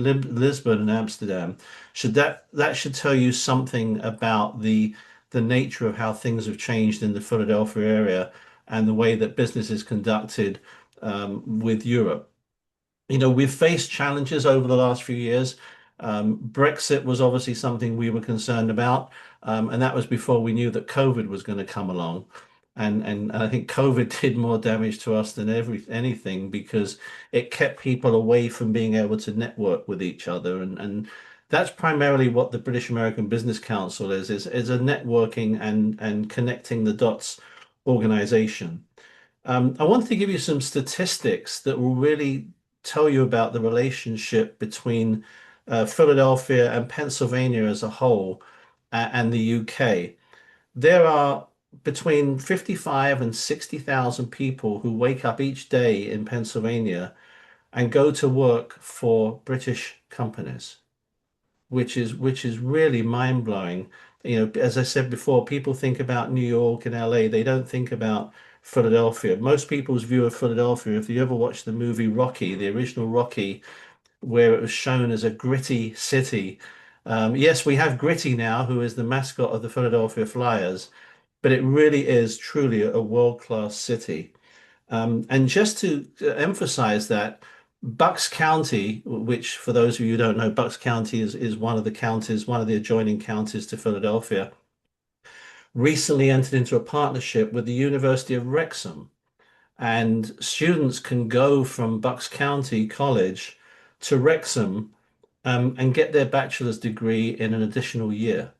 and Amsterdam. That should tell you something about the nature of how things have changed in the Philadelphia area and the way that business is conducted with Europe. You know, we've faced challenges over the last few years. Brexit was obviously something we were concerned about, and that was before we knew that COVID was going to come along. And I think COVID did more damage to us than anything because it kept people away from being able to network with each other. And that's primarily what the British American Business Council is a networking and connecting the dots organization. I wanted to give you some statistics that will really tell you about the relationship between Philadelphia and Pennsylvania as a whole and the UK. There are between 55 and 60,000 people who wake up each day in Pennsylvania and go to work for British companies, which is really mind-blowing. You know, as I said before, people think about New York and LA. They don't think about Philadelphia. Most people's view of Philadelphia, if you ever watched the movie Rocky, the original Rocky, where it was shown as a gritty city. Yes, we have Gritty now, who is the mascot of the Philadelphia Flyers, but it really is truly a world-class city. And just to emphasize that, Bucks County, which for those of you who don't know, Bucks County is one of the counties, one of the adjoining counties to Philadelphia, recently entered into a partnership with the University of Wrexham. And students can go from Bucks County College to Wrexham and get their bachelor's degree in an additional year.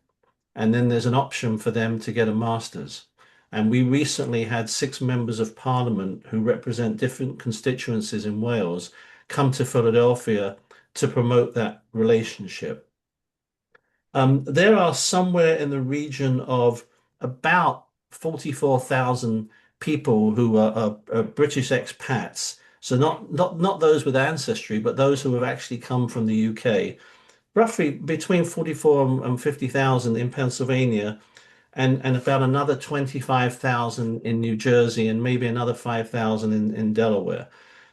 And then there's an option for them to get a master's. And we recently had 6 members of parliament who represent different constituencies in Wales come to Philadelphia to promote that relationship. There are somewhere in the region of about 44,000 people who are British expats. So not those with ancestry, but those who have actually come from the UK. Roughly between 44 and 50,000 in Pennsylvania, and about another 25,000 in New Jersey, and maybe another 5,000 in Delaware.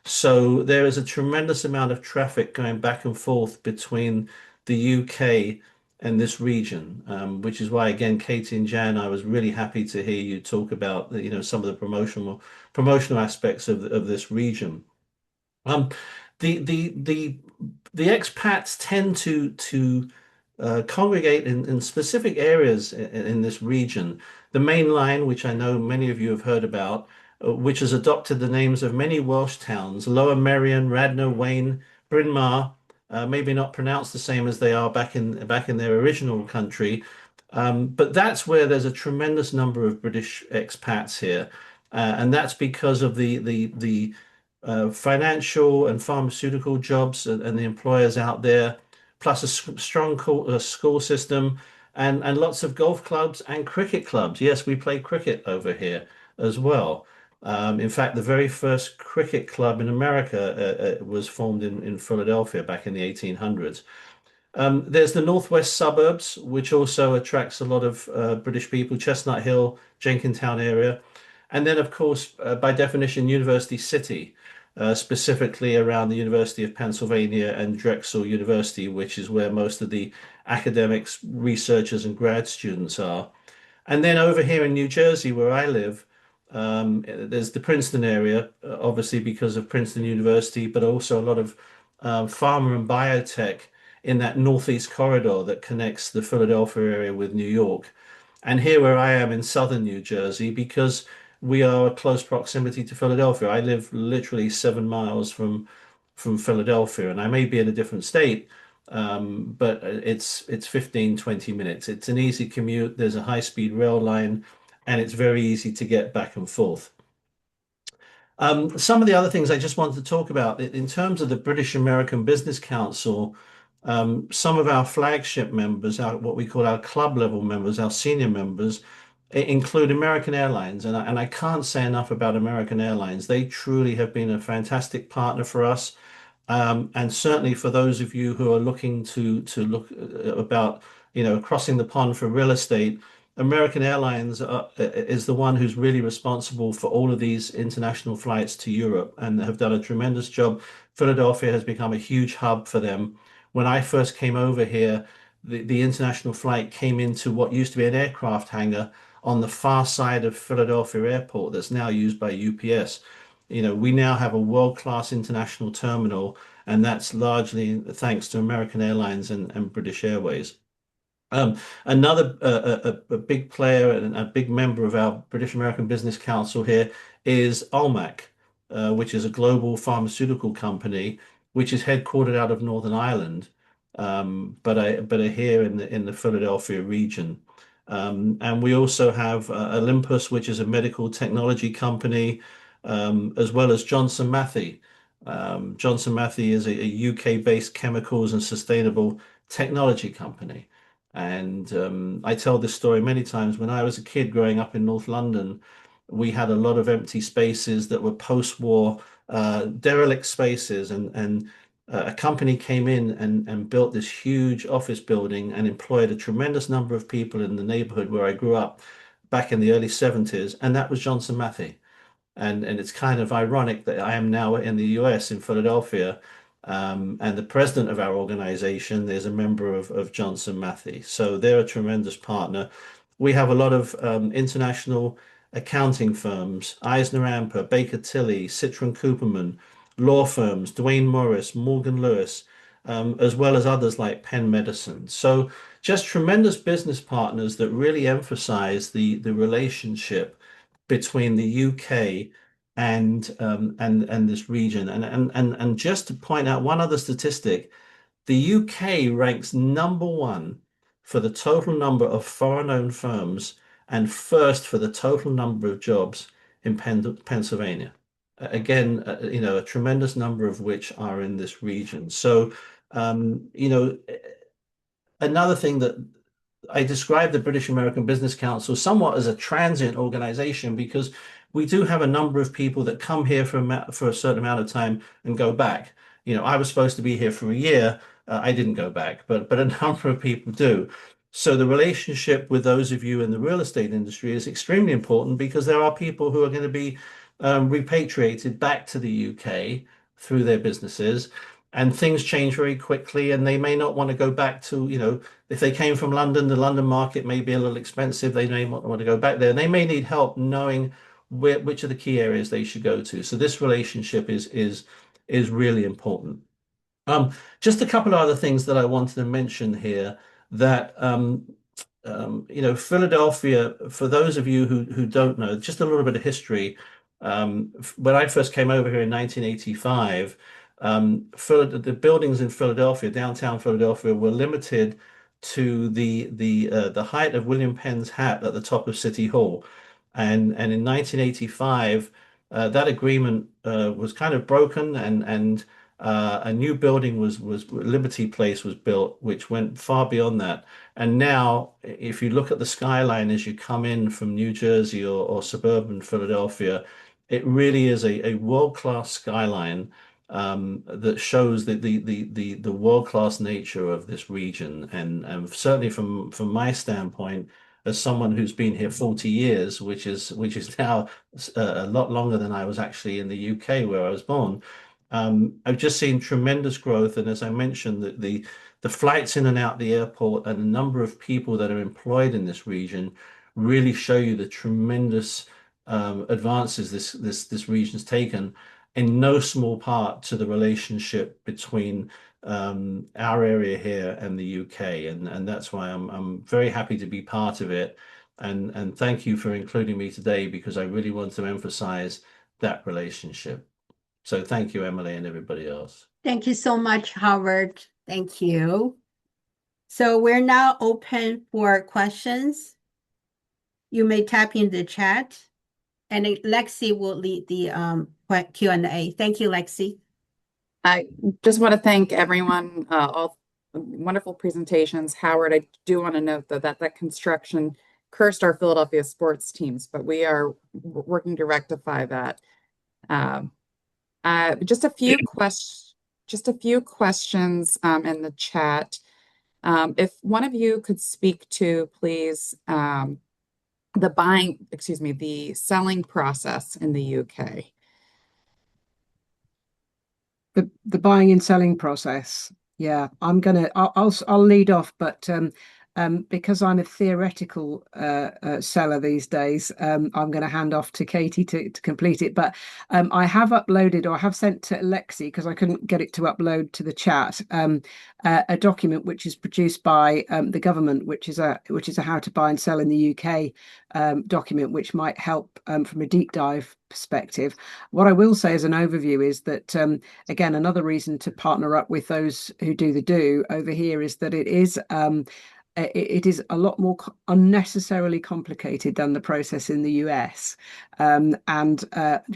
So there is a tremendous amount of traffic going back and forth between the UK and this region, which is why, again, Katie and Jan, I was really happy to hear you talk about, you know, some of the promotional aspects of this region. The the expats tend to congregate in specific areas in this region. The main line, which I know many of you have heard about, which has adopted the names of many Welsh towns, Lower Merion, Radnor, Wayne, Bryn Mawr, maybe not pronounced the same as they are back in their original country, but that's where there's a tremendous number of British expats here, and that's because of the financial and pharmaceutical jobs and the employers out there, plus a strong school system and lots of golf clubs and cricket clubs. Yes, we play cricket over here as well. In fact, the very first cricket club in America was formed in Philadelphia back in the 1800s. There's the northwest suburbs, which also attracts a lot of British people, Chestnut Hill, Jenkintown area. And then, of course, by definition, University City, specifically around the University of Pennsylvania and Drexel University, which is where most of the academics, researchers, and grad students are. And then over here in New Jersey, where I live, there's the Princeton area, obviously because of Princeton University, but also a lot of pharma and biotech in that northeast corridor that connects the Philadelphia area with New York. And here where I am in southern New Jersey, because we are close proximity to Philadelphia. I live literally 7 miles from Philadelphia, and I may be in a different state, but it's 15, 20 minutes. It's an easy commute. There's a high-speed rail line, and it's very easy to get back and forth. Some of the other things I just wanted to talk about in terms of the British American Business Council, some of our flagship members, what we call our club level members, our senior members, include American Airlines. And I can't say enough about American Airlines. They truly have been a fantastic partner for us. And certainly for those of you who are looking to look about, crossing the pond for real estate, American Airlines is the one who's really responsible for all of these international flights to Europe and have done a tremendous job. Philadelphia has become a huge hub for them. When I first came over here, the international flight came into what used to be an aircraft hangar on the far side of Philadelphia Airport that's now used by UPS. We now have a world-class international terminal, and that's largely thanks to American Airlines and British Airways. Another a big player and a big member of our British American Business Council here is Almac, which is a global pharmaceutical company, which is headquartered out of Northern Ireland, but are here in the Philadelphia region. And we also have Olympus, which is a medical technology company, as well as Johnson Matthey. Johnson Matthey is a UK-based chemicals and sustainable technology company. And I tell this story many times. When I was a kid growing up in North London, we had a lot of empty spaces that were post-war derelict spaces, and a company came in and built this huge office building and employed a tremendous number of people in the neighborhood where I grew up back in the early 70s, and that was Johnson Matthey. And it's kind of ironic that I am now in the US in Philadelphia, and the president of our organization is a member of Johnson Matthey. So they're a tremendous partner. We have a lot of international accounting firms, Eisner Amper, Baker Tilly, Citron Cooperman, law firms, Duane Morris, Morgan Lewis, as well as others like Penn Medicine. So just tremendous business partners that really emphasize the relationship between the UK and this region. And just to point out one other statistic, the UK ranks number one for the total number of foreign-owned firms and first for the total number of jobs in Pennsylvania. Again, a tremendous number of which are in this region. So, another thing that I describe the British American Business Council somewhat as a transient organization, because we do have a number of people that come here for a certain amount of time and go back. I was supposed to be here for a year. I didn't go back, but a number of people do. So the relationship with those of you in the real estate industry is extremely important, because there are people who are going to be repatriated back to the UK through their businesses, and things change very quickly, and they may not want to go back to, if they came from London, the London market may be a little expensive. They may want to go back there. They may need help knowing which are the key areas they should go to. So this relationship is really important. Just a couple of other things that I wanted to mention here that Philadelphia, for those of you who don't know, just a little bit of history. When I first came over here in 1985, the buildings in Philadelphia, downtown Philadelphia, were limited to the height of William Penn's hat at the top of City Hall, and in 1985, that agreement was kind of broken, and a new building was Liberty Place was built, which went far beyond that. And now, if you look at the skyline as you come in from New Jersey or suburban Philadelphia, it really is a world-class skyline that shows the world-class nature of this region. And certainly from my standpoint, as someone who's been here 40 years, which is now a lot longer than I was actually in the UK where I was born. I've just seen tremendous growth, and as I mentioned, the flights in and out the airport and the number of people that are employed in this region really show you the tremendous advances this region's taken, in no small part to the relationship between our area here and the UK, and that's why I'm very happy to be part of it, and thank you for including me today, because I really want to emphasize that relationship. So thank you, Emily, and everybody else. Thank you so much, Howard. Thank you. So we're now open for questions. You may type in the chat, and Lexi will lead the Q&A. Thank you, Lexi. I just want to thank everyone, all wonderful presentations. Howard, I do want to note though that construction cursed our Philadelphia sports teams, but we are working to rectify that. Just a few questions in the chat. If one of you could speak to, please, the selling process in the UK. The buying and selling process. Yeah, I'll lead off, but because I'm a theoretical seller these days, I'm going to hand off to Katie to complete it. But I have uploaded, or I have sent to Lexi, because I couldn't get it to upload to the chat, a document which is produced by the government, which is a how to buy and sell in the UK document, which might help from a deep dive perspective. What I will say as an overview is that again, another reason to partner up with those who do the do over here is that it is a lot more unnecessarily complicated than the process in the US. And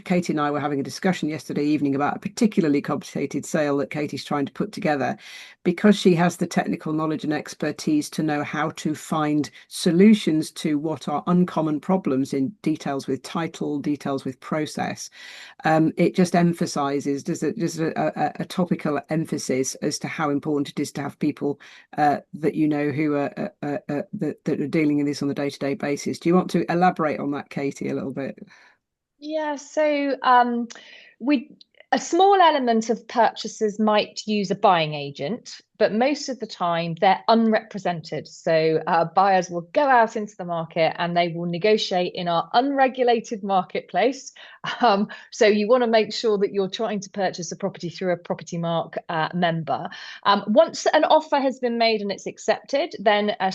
Katie and I were having a discussion yesterday evening about a particularly complicated sale that Katie's trying to put together, because she has the technical knowledge and expertise to know how to find solutions to what are uncommon problems in details with title, details with process. It just emphasizes, just a topical emphasis as to how important it is to have people that you know who are that are dealing in this on a day-to-day basis. Do you want to elaborate on that, Katie, a little bit? Yeah, so a small element of purchasers might use a buying agent, but most of the time they're unrepresented. So buyers will go out into the market and they will negotiate in our unregulated marketplace. So you want to make sure that you're trying to purchase a property through a Property Mark member. Once an offer has been made and it's accepted, then a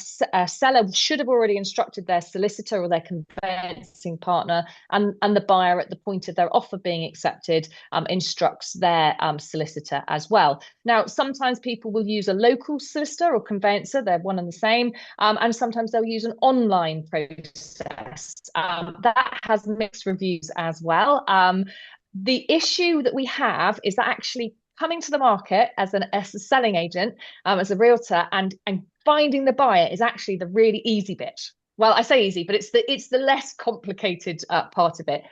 seller should have already instructed their solicitor or their conveyancing partner, and the buyer at the point of their offer being accepted instructs their solicitor as well. Now, sometimes people will use a local solicitor or conveyancer, they're one and the same, and sometimes they'll use an online process. That has mixed reviews as well. The issue that we have is that actually coming to the market as a selling agent, as a realtor, and finding the buyer is actually the really easy bit. Well, I say easy, but it's the less complicated part of it.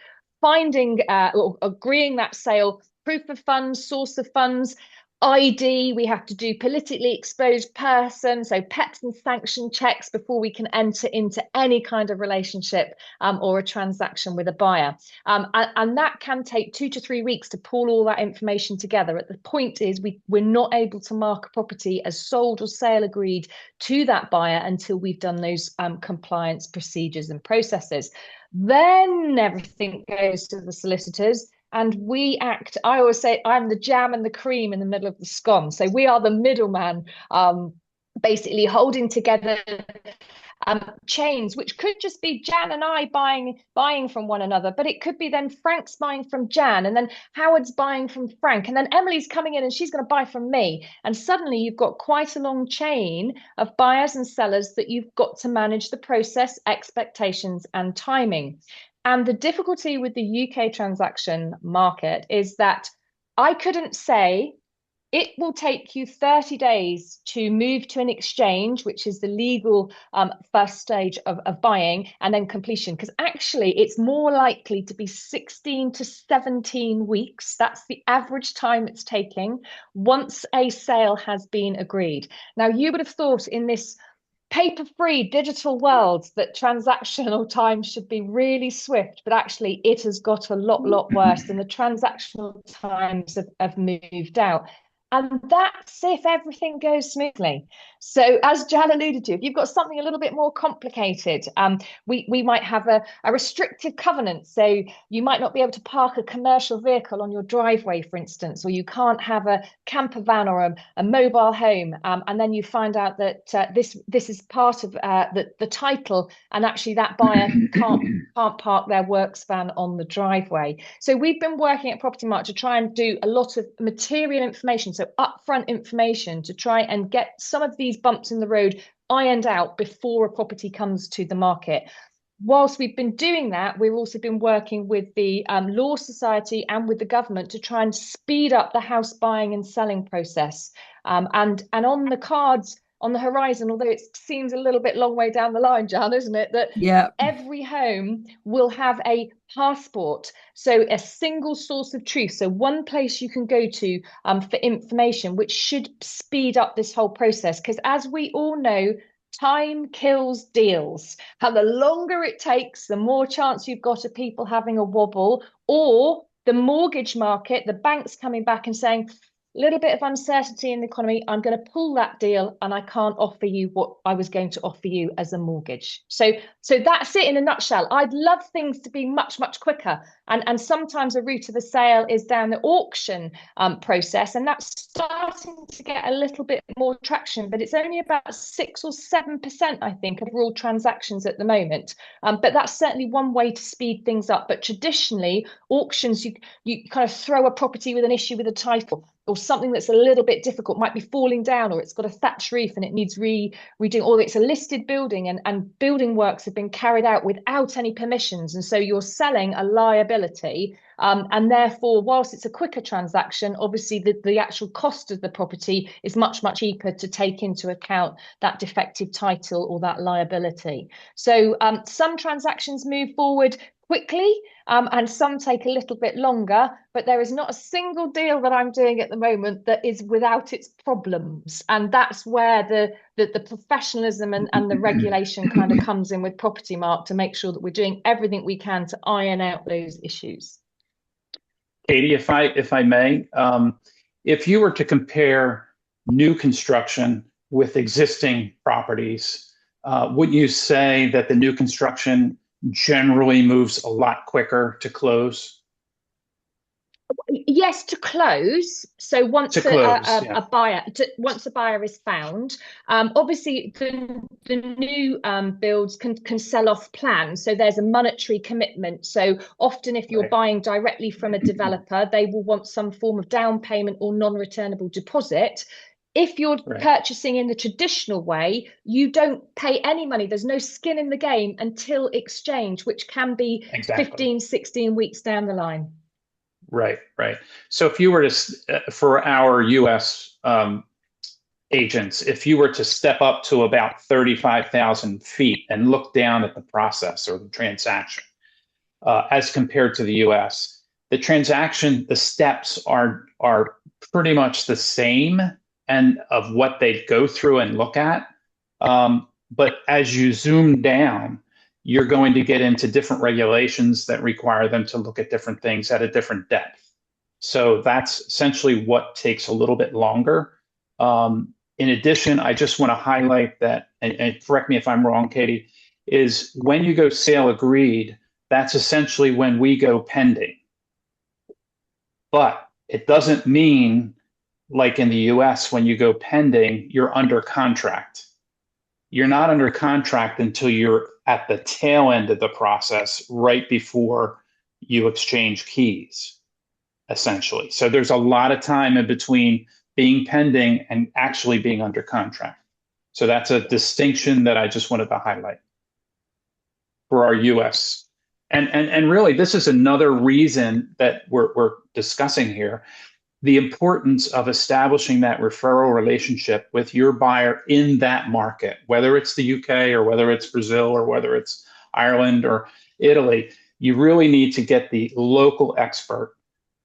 Finding or agreeing that sale, proof of funds, source of funds, ID, we have to do politically exposed person, so PEPs and sanction checks before we can enter into any kind of relationship or a transaction with a buyer. And that can take 2 to 3 weeks to pull all that information together. At the point is we're not able to mark a property as sold or sale agreed to that buyer until we've done those compliance procedures and processes. Then everything goes to the solicitors. And we act, I always say, I'm the jam and the cream in the middle of the scone. So we are the middleman, basically holding together chains, which could just be Jan and I buying from one another, but it could be then Frank's buying from Jan, and then Howard's buying from Frank, and then Emily's coming in and she's going to buy from me. And suddenly you've got quite a long chain of buyers and sellers that you've got to manage the process, expectations, and timing. And the difficulty with the UK transaction market is that I couldn't say it will take you 30 days to move to an exchange, which is the legal first stage of buying, and then completion. Because actually, it's more likely to be 16 to 17 weeks. That's the average time it's taking once a sale has been agreed. Now, you would have thought in this paper-free digital world that transactional time should be really swift, but actually it has got a lot worse, and the transactional times have moved out. And that's if everything goes smoothly. So as Jan alluded to, if you've got something a little bit more complicated, we might have a restrictive covenant. So you might not be able to park a commercial vehicle on your driveway, for instance, or you can't have a camper van or a mobile home. And then you find out that this is part of the title, and actually that buyer can't park their works van on the driveway. So we've been working at Property Mart to try and do a lot of material information, so upfront information, to try and get some of these bumps in the road ironed out before a property comes to the market. Whilst we've been doing that, we've also been working with the Law Society and with the government to try and speed up the house buying and selling process. And on the cards, on the horizon, although it seems a little bit long way down the line, Jan, isn't it, that every home will have a passport, so a single source of truth, so one place you can go to for information, which should speed up this whole process. Because as we all know, time kills deals, and the longer it takes, the more chance you've got of people having a wobble, or the mortgage market, the banks coming back and saying, little bit of uncertainty in the economy, I'm going to pull that deal and I can't offer you what I was going to offer you as a mortgage. So that's it in a nutshell. I'd love things to be much quicker. And sometimes a route of a sale is down the auction process, and that's starting to get a little bit more traction, but it's only about 6 or 7%, I think, of all transactions at the moment. But that's certainly one way to speed things up. But traditionally, auctions, you kind of throw a property with an issue with a title, or something that's a little bit difficult, might be falling down, or it's got a thatch roof and it needs redoing, or it's a listed building and building works have been carried out without any permissions. And so you're selling a liability. And therefore, whilst it's a quicker transaction, obviously the actual cost of the property is much cheaper to take into account that defective title or that liability. So some transactions move forward quickly, and some take a little bit longer, but there is not a single deal that I'm doing at the moment that is without its problems. And that's where the professionalism and the regulation kind of comes in with Property Mart, to make sure that we're doing everything we can to iron out those issues. Katie, if I may, if you were to compare new construction with existing properties, would you say that the new construction generally moves a lot quicker to close? Yes, to close. So once a buyer is found, obviously the new builds can sell off plan. So there's a monetary commitment. So often if you're buying directly from a developer, they will want some form of down payment or non-returnable deposit. If you're purchasing in the traditional way, you don't pay any money. There's no skin in the game until exchange, which can be 15, 16 weeks down the line. Right. So if you were to, for our US agents, if you were to step up to about 35,000 feet and look down at the process or the transaction, as compared to the US, the steps are pretty much the same, and of what they go through and look at. But as you zoom down, you're going to get into different regulations that require them to look at different things at a different depth. So that's essentially what takes a little bit longer. In addition, I just want to highlight that, and correct me if I'm wrong, Katie, is when you go sale agreed, that's essentially when we go pending. But it doesn't mean, like in the US, when you go pending, you're under contract. You're not under contract until you're at the tail end of the process, right before you exchange keys, essentially. So there's a lot of time in between being pending and actually being under contract. So that's a distinction that I just wanted to highlight for our US. And really, this is another reason that we're discussing here, the importance of establishing that referral relationship with your buyer in that market, whether it's the UK or whether it's Brazil or whether it's Ireland or Italy. You really need to get the local expert.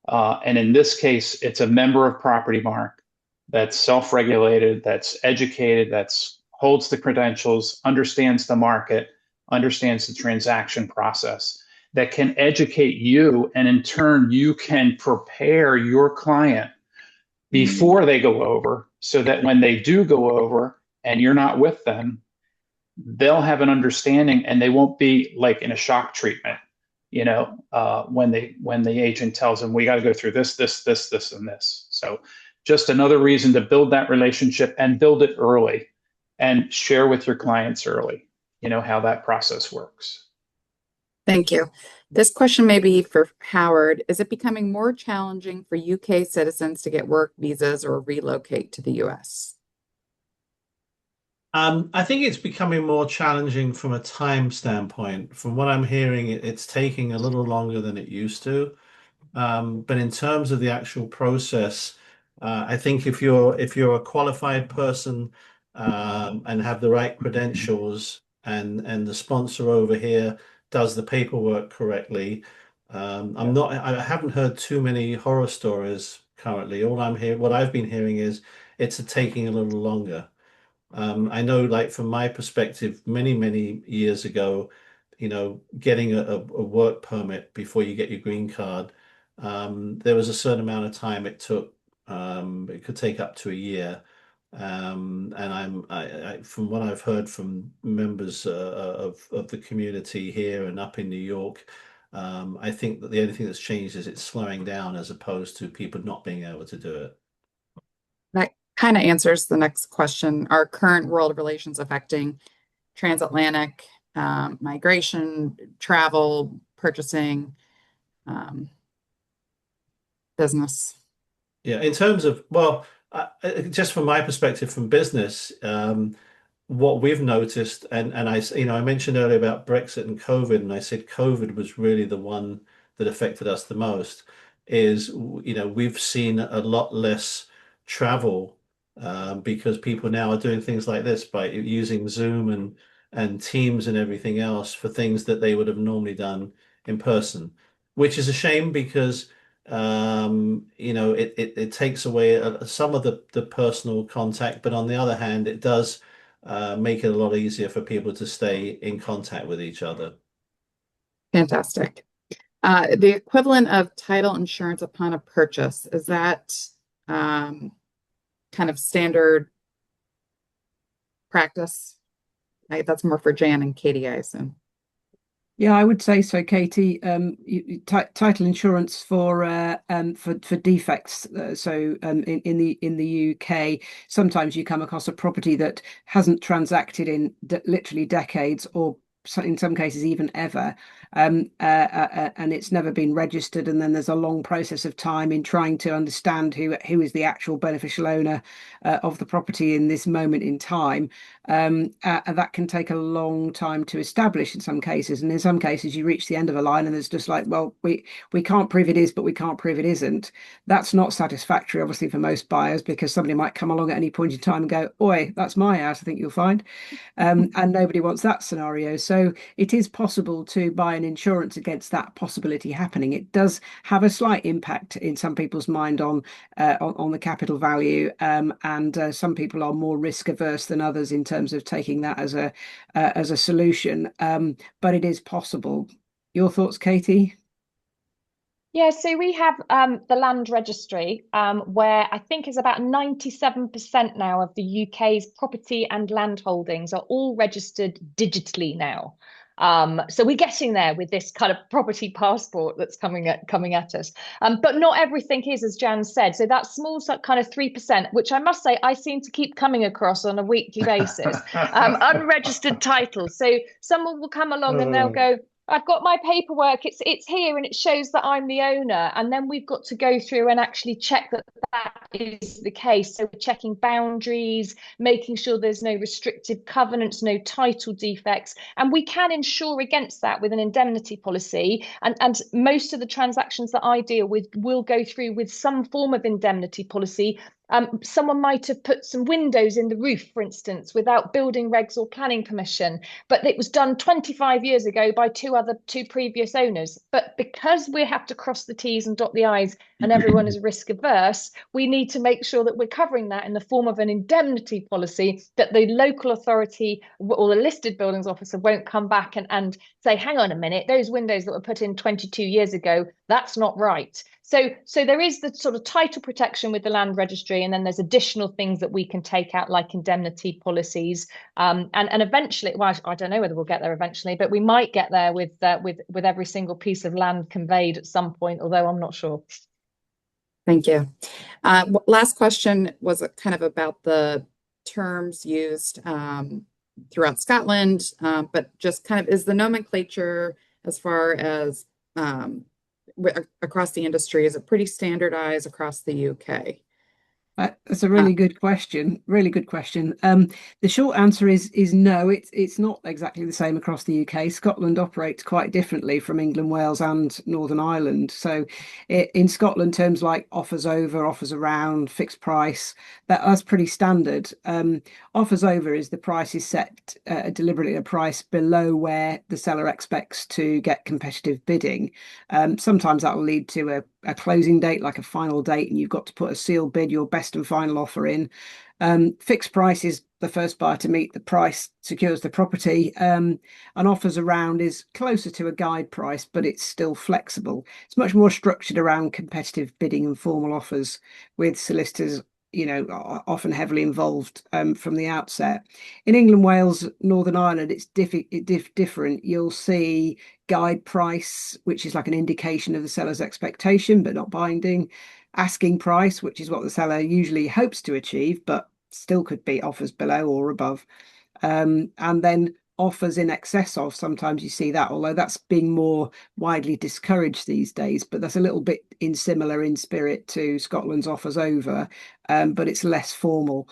And in this case, it's a member of Property Mark that's self-regulated, that's educated, that's holds the credentials, understands the market, understands the transaction process, that can educate you, and in turn, you can prepare your client before they go over, so that when they do go over and you're not with them, they'll have an understanding and they won't be like in a shock treatment, when the agent tells them, we got to go through this, and this. So just another reason to build that relationship and build it early and share with your clients early, how that process works. Thank you. This question may be for Howard. Is it becoming more challenging for UK citizens to get work visas or relocate to the US? I think it's becoming more challenging from a time standpoint. From what I'm hearing, it's taking a little longer than it used to. But in terms of the actual process, I think if you're a qualified person and have the right credentials, and the sponsor over here does the paperwork correctly, I haven't heard too many horror stories currently. What I've been hearing is it's taking a little longer. I know, like from my perspective, many years ago, getting a work permit before you get your green card, there was a certain amount of time it took. It could take up to a year. And from what I've heard from members of the community here and up in New York, I think that the only thing that's changed is it's slowing down as opposed to people not being able to do it. That kind of answers the next question. Are current world relations affecting transatlantic migration, travel, purchasing, business? Yeah, in terms of, well, just from my perspective from business, what we've noticed, and I mentioned earlier about Brexit and COVID, and I said COVID was really the one that affected us the most, is, we've seen a lot less travel because people now are doing things like this by using Zoom and Teams and everything else for things that they would have normally done in person, which is a shame because it takes away some of the personal contact, but on the other hand, it does make it a lot easier for people to stay in contact with each other. Fantastic. The equivalent of title insurance upon a purchase, is that kind of standard practice? That's more for Jan and Katie, I assume. Yeah, I would say so, Katie. Title insurance for defects. In the UK, sometimes you come across a property that hasn't transacted in literally decades, or in some cases even ever, and it's never been registered, and then there's a long process of time in trying to understand who is the actual beneficial owner of the property in this moment in time. That can take a long time to establish in some cases, and in some cases you reach the end of a line and there's just like, well, we can't prove it is, but we can't prove it isn't. That's not satisfactory, obviously, for most buyers, because somebody might come along at any point in time and go, oi, that's my house, I think you'll find. And nobody wants that scenario. So it is possible to buy an insurance against that possibility happening. It does have a slight impact in some people's mind on the capital value, and some people are more risk averse than others in terms of taking that as a solution. But it is possible. Your thoughts, Katie? Yeah, so we have the land registry, where I think is about 97% now of the UK's property and land holdings are all registered digitally now. So we're getting there with this kind of property passport that's coming at us. But not everything is, as Jan said. So that small kind of 3%, which I must say I seem to keep coming across on a weekly basis, unregistered titles. So someone will come along and they'll go, I've got my paperwork, it's here and it shows that I'm the owner. And then we've got to go through and actually check that that is the case. So we're checking boundaries, making sure there's no restrictive covenants, no title defects. And we can insure against that with an indemnity policy. And most of the transactions that I deal with will go through with some form of indemnity policy. Someone might have put some windows in the roof, for instance, without building regs or planning permission, but it was done 25 years ago by two previous owners. But because we have to cross the T's and dot the I's and everyone is risk averse, we need to make sure that we're covering that in the form of an indemnity policy, that the local authority or the listed buildings officer won't come back and say, hang on a minute, those windows that were put in 22 years ago, that's not right. So there is the sort of title protection with the land registry, and then there's additional things that we can take out, like indemnity policies. And eventually, well, I don't know whether we'll get there eventually, but we might get there with every single piece of land conveyed at some point, although I'm not sure. Thank you. Last question was kind of about the terms used throughout Scotland, but just kind of is the nomenclature as far as across the industry, is it pretty standardized across the UK? That's a really good question. Really good question. The short answer is no. It's not exactly the same across the UK. Scotland operates quite differently from England, Wales, and Northern Ireland. So, in Scotland, terms like offers over, offers around, fixed price, that's pretty standard. Offers over is the price is set deliberately a price below where the seller expects to get competitive bidding. Sometimes that will lead to a closing date, like a final date, and you've got to put a sealed bid, your best and final offer in. Fixed price is the first buyer to meet the price secures the property. And offers around is closer to a guide price, but it's still flexible. It's much more structured around competitive bidding and formal offers, with solicitors, often heavily involved from the outset. In England, Wales, Northern Ireland, it's different. You'll see guide price, which is like an indication of the seller's expectation, but not binding. Asking price, which is what the seller usually hopes to achieve, but still could be offers below or above. And then offers in excess of, sometimes you see that, although that's being more widely discouraged these days, but that's a little bit similar in spirit to Scotland's offers over, but it's less formal.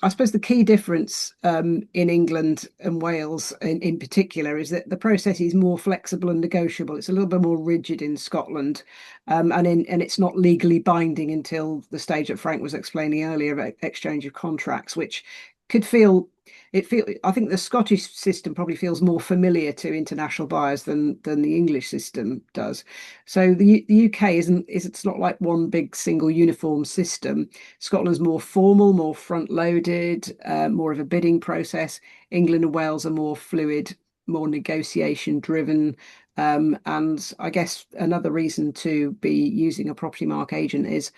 I suppose the key difference in England and Wales in particular is that the process is more flexible and negotiable. It's a little bit more rigid in Scotland, and it's not legally binding until the stage that Frank was explaining earlier about exchange of contracts, which could feel I think the Scottish system probably feels more familiar to international buyers than the English system does. So the UK it's not like one big single uniform system. Scotland's more formal, more front loaded, more of a bidding process. England and Wales are more fluid, more negotiation driven. And I guess another reason to be using a property mark agent is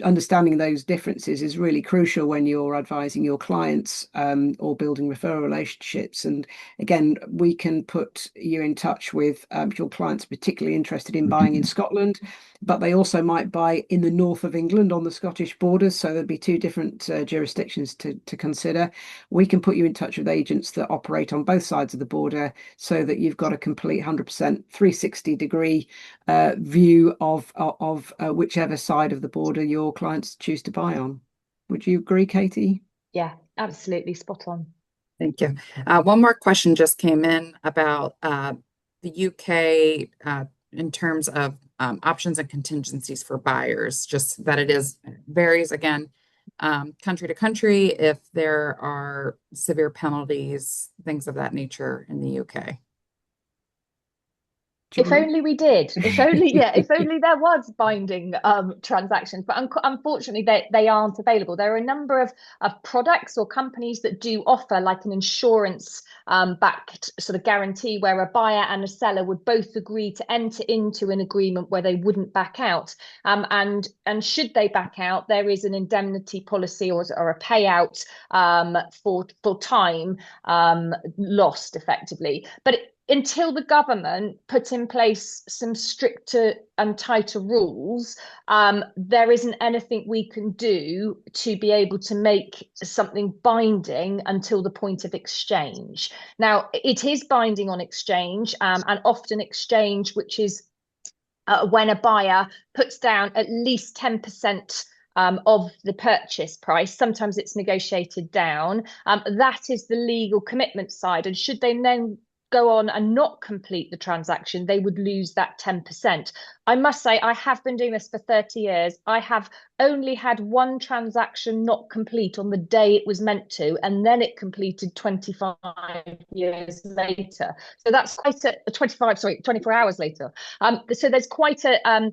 understanding those differences is really crucial when you're advising your clients or building referral relationships. And again, we can put you in touch with your clients particularly interested in buying in Scotland, but they also might buy in the north of England on the Scottish borders. So there'd be two different jurisdictions to consider. We can put you in touch with agents that operate on both sides of the border so that you've got a complete 100% 360-degree view of whichever side of the border your clients choose to buy on. Would you agree, Katie? Yeah, absolutely spot on. Thank you. One more question just came in about the UK in terms of options and contingencies for buyers, just that varies again country to country, if there are severe penalties, things of that nature in the UK. If Julie? only we did. If only, yeah, if only there was binding transactions. But unfortunately, they aren't available. There are a number of products or companies that do offer like an insurance backed sort of guarantee where a buyer and a seller would both agree to enter into an agreement where they wouldn't back out. And should they back out, there is an indemnity policy or a payout for time lost effectively. But until the government put in place some stricter and tighter rules, there isn't anything we can do to be able to make something binding until the point of exchange. Now, it is binding on exchange, and often exchange, which is when a buyer puts down at least 10% of the purchase price. Sometimes it's negotiated down. That is the legal commitment side. And should they then go on and not complete the transaction, they would lose that 10%. I must say, I have been doing this for 30 years. I have only had one transaction not complete on the day it was meant to, and then it completed 25 years later. So that's quite a 24 hours later. So there's quite a,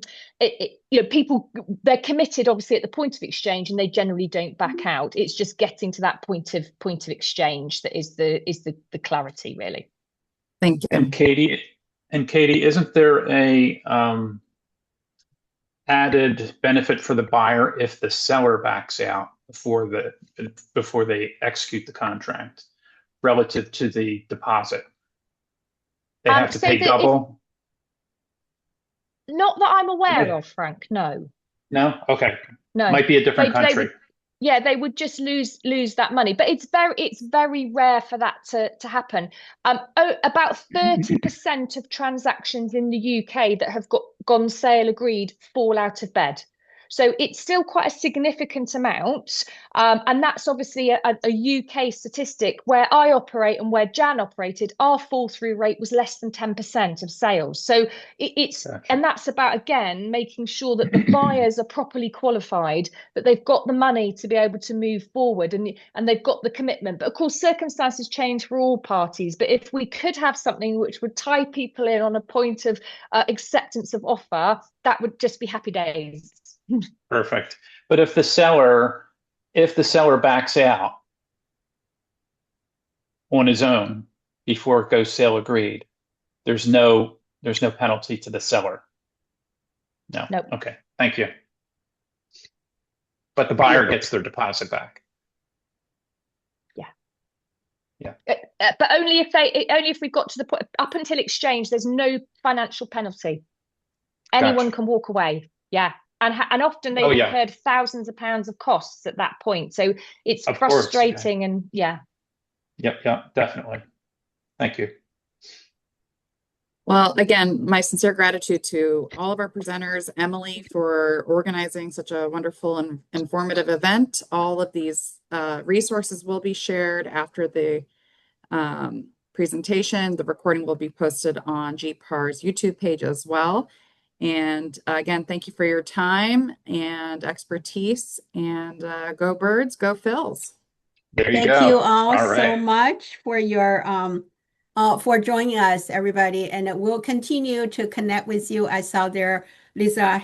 people, they're committed obviously at the point of exchange and they generally don't back out. It's just getting to that point of exchange that is the clarity, really. Thank you. And Katie, isn't there a added benefit for the buyer if the seller backs out before they execute the contract relative to the deposit? They have to pay double? Not that I'm aware of, Frank, no. No? Okay. No. Might be a different country. They would just lose that money, but it's very rare for that to happen. About 30% of transactions in the UK that have gone sale agreed fall out of bed. So it's still quite a significant amount. And that's obviously a UK statistic. Where I operate and where Jan operated, our fall through rate was less than 10% of sales. So and that's about, again, making sure that the buyers are properly qualified, that they've got the money to be able to move forward and they've got the commitment. But of course, circumstances change for all parties. But if we could have something which would tie people in on a point of acceptance of offer, that would just be happy days. Perfect. But if the seller backs out on his own before it goes sale agreed, there's no penalty to the seller. No. Nope. Okay. Thank you. But the buyer gets their deposit back. Yeah. But only if we've got to the point up until exchange, there's no financial penalty. Anyone can walk away. Yeah. And often they've incurred thousands of pounds of costs at that point. So it's frustrating and yeah. Yep, definitely. Thank you. Well, again, my sincere gratitude to all of our presenters, Emily for organizing such a wonderful and informative event. All of these resources will be shared after the presentation. The recording will be posted on GPAR's YouTube page as well. And again, thank you for your time and expertise, and go Birds, go Phils. There you go. Thank you all so much for your for joining us, everybody, and we'll continue to connect with you. I saw there Lisa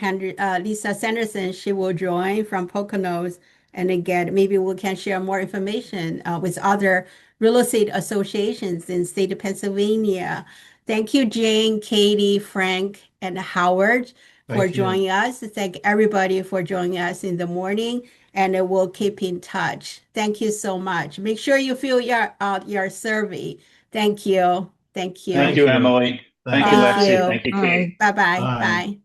Sanderson, she will join from Poconos, and again, maybe we can share more information with other real estate associations in the state of Pennsylvania. Thank you, Jane, Katie, Frank, and Howard for joining us. Thank everybody for joining us in the morning, and we'll keep in touch. Thank you so much. Make sure you fill your survey. Thank you. Thank you. Thank you, Emily. Thank you, Lexi. Thank you, Katie. Bye-bye. Bye.